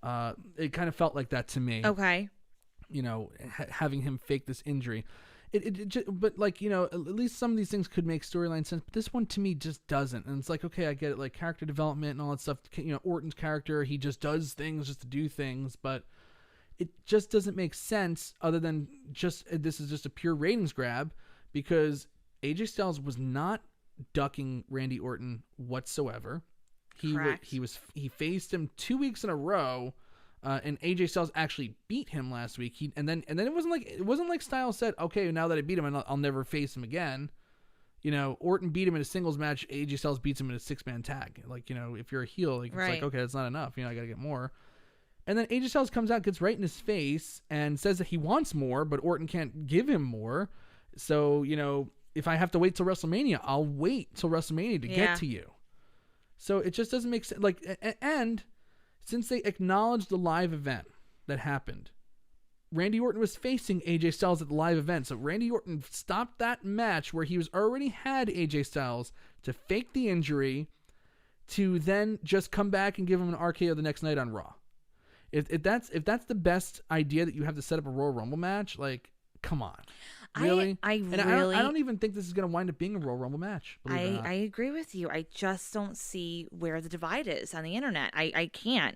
It kind of felt like that to me. Okay. Having him fake this injury. But like, at least some of these things could make storyline sense, but this one to me just doesn't. And it's like, okay, I get it, like character development and all that stuff. Orton's character, he just does things just to do things, but it just doesn't make sense other than this is just a pure ratings grab, because AJ Styles was not ducking Randy Orton whatsoever. He faced him 2 weeks in a row. And AJ Styles actually beat him last week. And then it wasn't like Styles said, okay, now that I beat him, I'll never face him again. Orton beat him in a singles match. AJ Styles beats him in a 6-man tag. Like, if you're a heel, like, it's like, okay, that's not enough. I got to get more. And then AJ Styles comes out, gets right in his face, and says that he wants more, but Orton can't give him more. So, if I have to wait till WrestleMania, I'll wait till WrestleMania to get to you. So it just doesn't make sense. Like, and since they acknowledged the live event that happened, Randy Orton was facing AJ Styles at the live event. So Randy Orton stopped that match where he was already had AJ Styles to fake the injury to then just come back and give him an RKO the next night on Raw. If that's the best idea that you have to set up a Royal Rumble match, like, come on. Really? I don't even think this is going to wind up being a Royal Rumble match. I agree with you. I just don't see where the divide is on the internet. I can't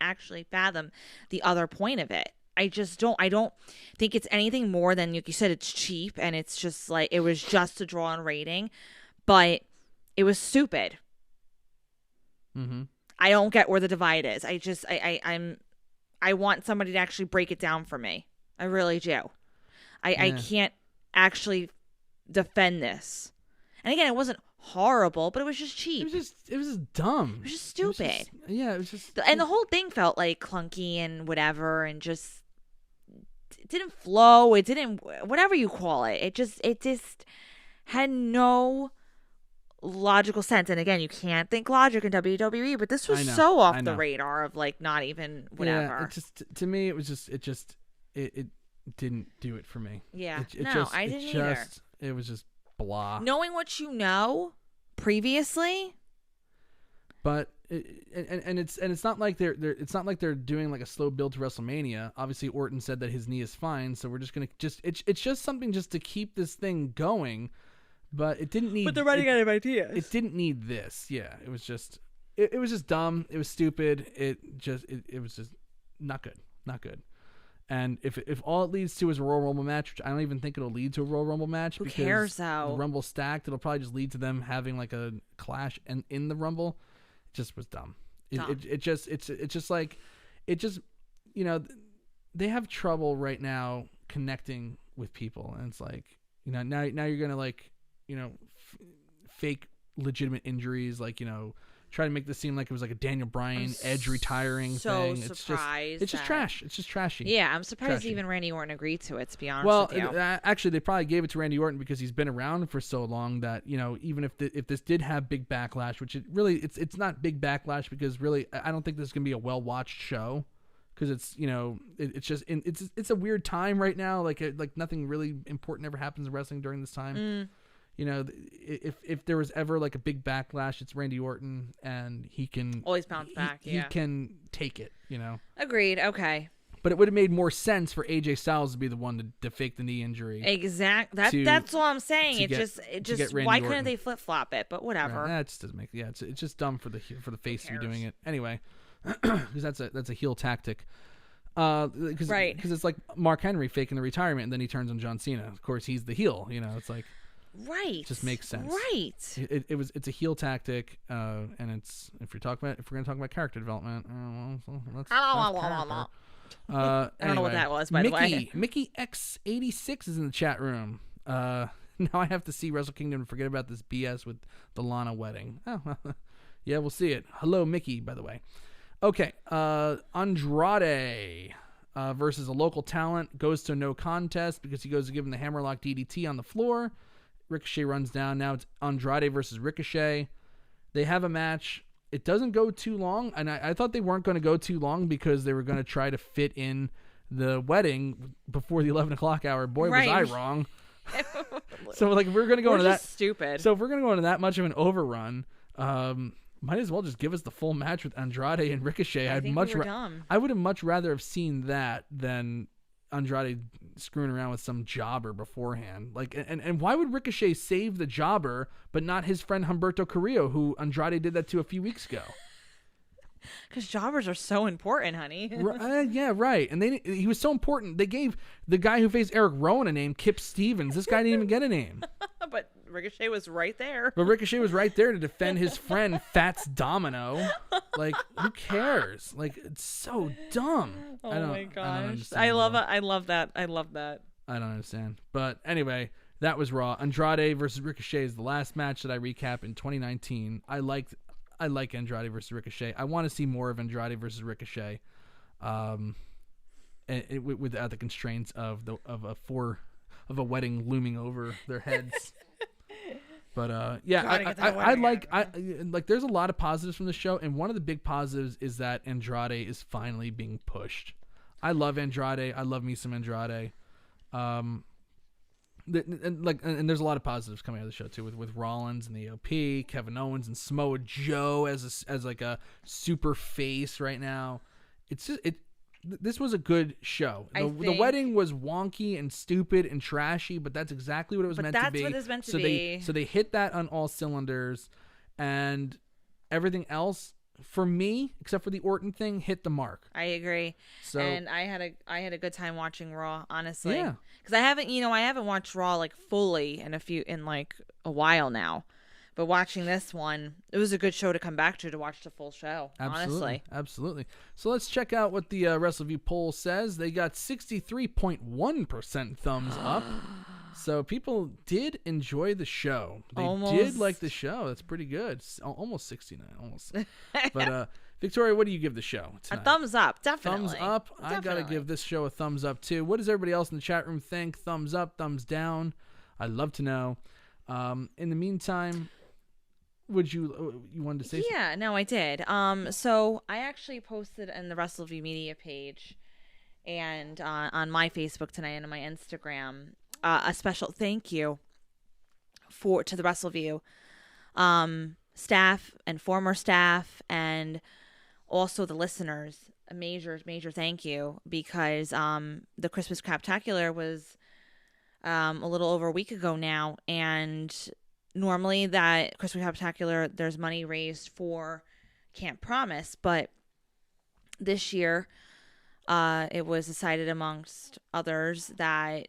actually fathom the other point of it. I don't think it's anything more than, like you said, it's cheap, and it's just like, it was just to draw on rating, but it was stupid. Mm-hmm. I don't get where the divide is. I want somebody to actually break it down for me. I really do. I can't actually defend this. And again, it wasn't horrible, but it was just cheap. It was just dumb. It was just stupid. It was just. And the whole thing felt like clunky and whatever, and just it didn't flow. It didn't, whatever you call it. It just had no logical sense. And again, you can't think logic in WWE, but this was so off the radar of like not even whatever. Yeah, it just, to me, it was just it didn't do it for me. Yeah. I didn't either. It was just blah. Knowing what you know previously, but it's not like they're doing like a slow build to WrestleMania. Obviously, Orton said that his knee is fine, so we're just gonna it's just something just to keep this thing going. But it didn't need. But they're running out of ideas. It didn't need this. Yeah, it was just it was just dumb. It was stupid. It was just not good. And if all it leads to is a Royal Rumble match, which I don't even think it'll lead to a Royal Rumble match. Who cares, though? The Rumble's stacked. It'll probably just lead to them having like a clash in the Rumble. It just was dumb. It just they have trouble right now connecting with people, and it's like, now you're gonna like, fake legitimate injuries, like, try to make this seem like it was like a Daniel Bryan Edge retiring thing. It's just trash. It's just trashy. Yeah, I'm surprised even Randy Orton agreed to it, to be honest with you. Actually, they probably gave it to Randy Orton because he's been around for so long that, even if this did have big backlash, which it's not big backlash, because really I don't think this is going to be a well-watched show, because it's, it's a weird time right now. Like nothing really important ever happens in wrestling during this time. If there was ever like a big backlash, it's Randy Orton, and he can always bounce back. He can take it. Agreed. Okay. But it would have made more sense for AJ Styles to be the one to fake the knee injury. Exactly. That's all I'm saying. It just why couldn't they flip flop it? But whatever. That just doesn't make. Yeah, it's just dumb for the face to be doing it anyway, because that's a heel tactic. Because it's like Mark Henry faking the retirement, and then he turns on John Cena. Of course, he's the heel. It's like. Right. It just makes sense. Right. It's a heel tactic, and it's if we're going to talk about character development, let's I don't know what that was, by the way. Mickey X86 is in the chat room. Now I have to see Wrestle Kingdom and forget about this BS with the Lana wedding. Oh, yeah, we'll see it. Hello, Mickey, by the way. Okay, Andrade versus a local talent goes to no contest because he goes to give him the hammerlock DDT on the floor. Ricochet runs down. Now it's Andrade versus Ricochet. They have a match. It doesn't go too long, and I thought they weren't going to go too long because they were going to try to fit in the wedding before the 11 o'clock hour. Boy, was I wrong. So, like, if we're going to go into that, stupid. So if we're going to go into that much of an overrun, might as well just give us the full match with Andrade and Ricochet. I would have much rather have seen that than Andrade screwing around with some jobber beforehand. Like, and why would Ricochet save the jobber but not his friend Humberto Carrillo, who Andrade did that to a few weeks ago? Because jobbers are so important, honey. Yeah, right. And he was so important. They gave the guy who faced Eric Rowan a name, Kip Stevens. This guy didn't even get a name. But Ricochet was right there. But Ricochet was right there to defend his friend Fats Domino. Like, who cares? Like, it's so dumb. Oh my gosh. I love that. I love that. I don't understand. But anyway, that was Raw. Andrade versus Ricochet is the last match that I recap in 2019. I like Andrade versus Ricochet. I want to see more of Andrade versus Ricochet, without the constraints of a wedding looming over their heads. But yeah, I like. There's a lot of positives from the show, and one of the big positives is that Andrade is finally being pushed. I love Andrade. I love me some Andrade. And there's a lot of positives coming out of the show too, with Rollins and the AOP, Kevin Owens and Samoa Joe as like a super face right now. It's just this was a good show. The wedding was wonky and stupid and trashy, but that's exactly what it was meant to be. What it's meant to be. So they hit that on all cylinders, and everything else, for me, except for the Orton thing, hit the mark. I agree. So, and I had a good time watching Raw, honestly. Yeah. Because I haven't watched Raw like fully in like a while now. But watching this one, it was a good show to come back to watch the full show. Honestly. Absolutely. So let's check out what the Wrestleview poll says. They got 63.1% thumbs up. So people did enjoy the show. They did like the show. That's pretty good. Almost 69. Almost. But Victoria, what do you give the show tonight? A thumbs up, definitely. Thumbs up. I gotta give this show a thumbs up too. What does everybody else in the chat room think? Thumbs up, thumbs down. I'd love to know. In the meantime, would you wanted to say something? Yeah, no, I did. So I actually posted in the Wrestleview media page and on my Facebook tonight and on my Instagram a special thank you to the Wrestleview staff and former staff and also the listeners. A major thank you, because the Christmas Craptacular was a little over a week ago now, and normally that Christmas Craptacular, there's money raised for Can't Promise, but this year it was decided amongst others that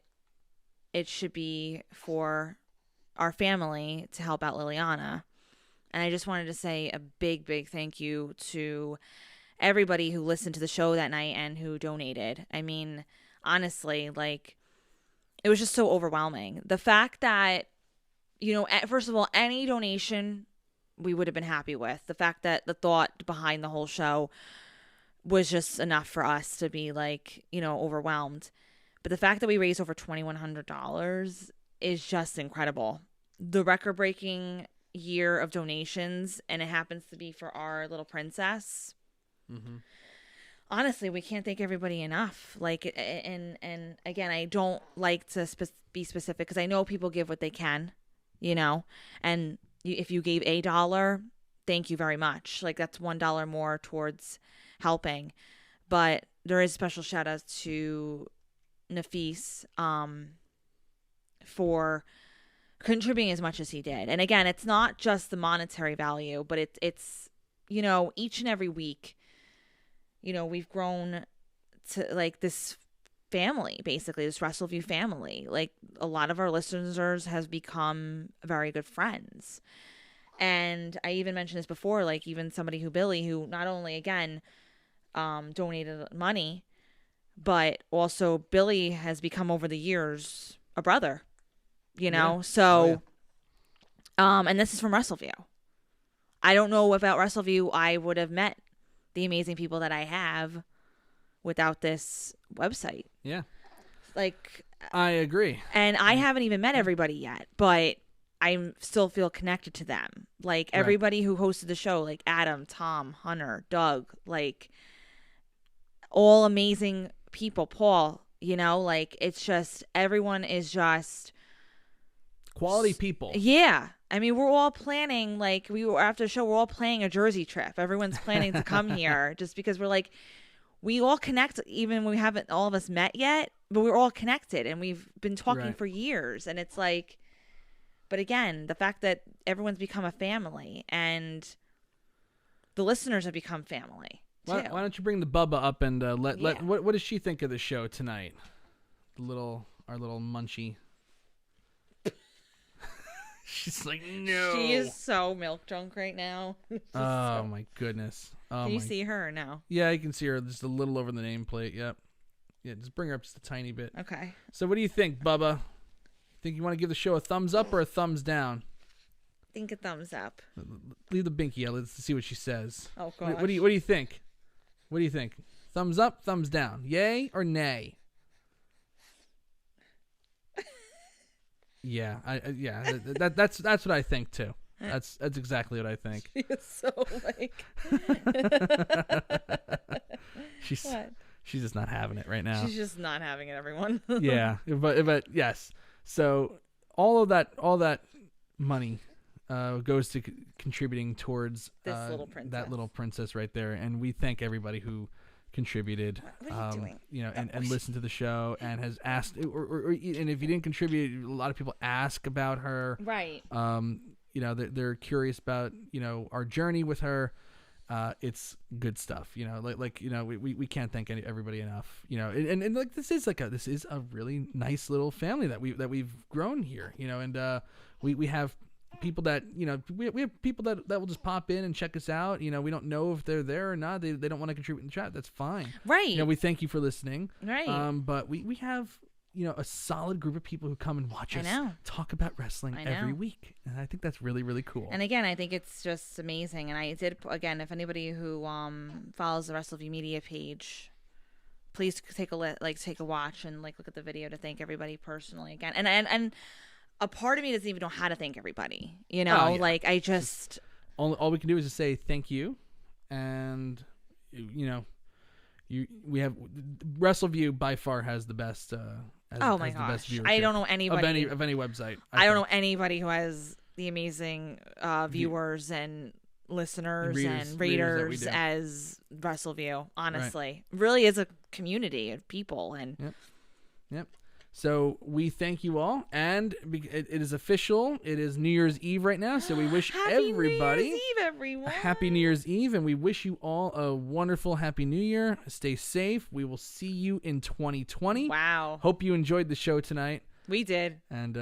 it should be for our family to help out Liliana. And I just wanted to say a big thank you to everybody who listened to the show that night and who donated. I mean, honestly, like, it was just so overwhelming. The fact that, first of all, any donation we would have been happy with. The fact that the thought behind the whole show was just enough for us to be like, overwhelmed. But the fact that we raised over $2,100 is just incredible. The record-breaking year of donations, and it happens to be for our little princess. Mm-hmm. Honestly, we can't thank everybody enough. Like, and again, I don't like to be specific because I know people give what they can, and if you gave $1, thank you very much. Like, that's $1 more towards helping. But there is special shout outs to Nafis for contributing as much as he did. And again, it's not just the monetary value, but it's each and every week, we've grown to like this family, basically this Wrestleview family. Like, a lot of our listeners has become very good friends. And I even mentioned this before, like even somebody Billy, who not only again donated money, but also Billy has become over the years a brother, So, and this is from Wrestleview. I don't know about Wrestleview. I would have met the amazing people that I have without this website. Yeah. Like, I agree. And I haven't even met everybody yet, but I still feel connected to them. Like everybody who hosted the show, like Adam, Tom, Hunter, Doug, like all amazing people, Paul, you know, like it's just, everyone is just quality people. Yeah. I mean, we're all planning, like we were after the show, we're all planning a Jersey trip. Everyone's planning to come here just because we're like, we all connect, even when we haven't all of us met yet, but we're all connected and we've been talking for years. And it's like, but again, the fact that everyone's become a family and the listeners have become family. Why don't you bring the Bubba up and what does she think of the show tonight? Our little munchie. She's like, no. She is so milk drunk right now. Oh my goodness. Can you see her or no? Yeah, you can see her just a little over the nameplate. Yep. Yeah, just bring her up just a tiny bit. Okay. So what do you think, Bubba? Think you want to give the show a thumbs up or a thumbs down? I think a thumbs up. Leave the binky out. Let's see what she says. Oh gosh. What do you think? What do you think? Thumbs up, thumbs down. Yay or nay? Yeah, that's what I think too. That's exactly what I think. She is so like she's just not having it right now. She's just not having it, everyone. Yeah, but yes. So all that money goes to contributing towards this little princess. That little princess right there, and we thank everybody who contributed. What are you doing? You know, and listened to the show and has asked, or and if you didn't contribute, a lot of people ask about her. Right. You know, they're curious about, you know, our journey with her. It's good stuff, you know, like you know, we can't thank everybody enough, you know, and like this is a really nice little family that we've grown here, you know, and we have people that, you know, we have people that will just pop in and check us out, you know, we don't know if they're there or not, they don't want to contribute in the chat, that's fine, right, you know, we thank you for listening, right, but we have, you know, a solid group of people who come and watch us talk about wrestling every week. And I think that's really, really cool. And again, I think it's just amazing. And I did, again, if anybody who follows the Wrestleview media page, please take a watch and like look at the video to thank everybody personally again. And a part of me doesn't even know how to thank everybody. You know, like I just all we can do is just say thank you, and you know, we have Wrestleview by far has the best. Oh my gosh! I don't know anybody of any website. I don't know anybody who has the amazing viewers and listeners and readers as Wrestleview. Honestly, really is a community of people, and yep. So we thank you all, and it is official. It is New Year's Eve right now, so we wish everybody New Year's Eve, everyone. A happy New Year's Eve, and we wish you all a wonderful Happy New Year. Stay safe. We will see you in 2020. Wow. Hope you enjoyed the show tonight. We did. And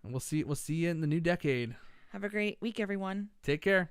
we'll see you in the new decade. Have a great week, everyone. Take care.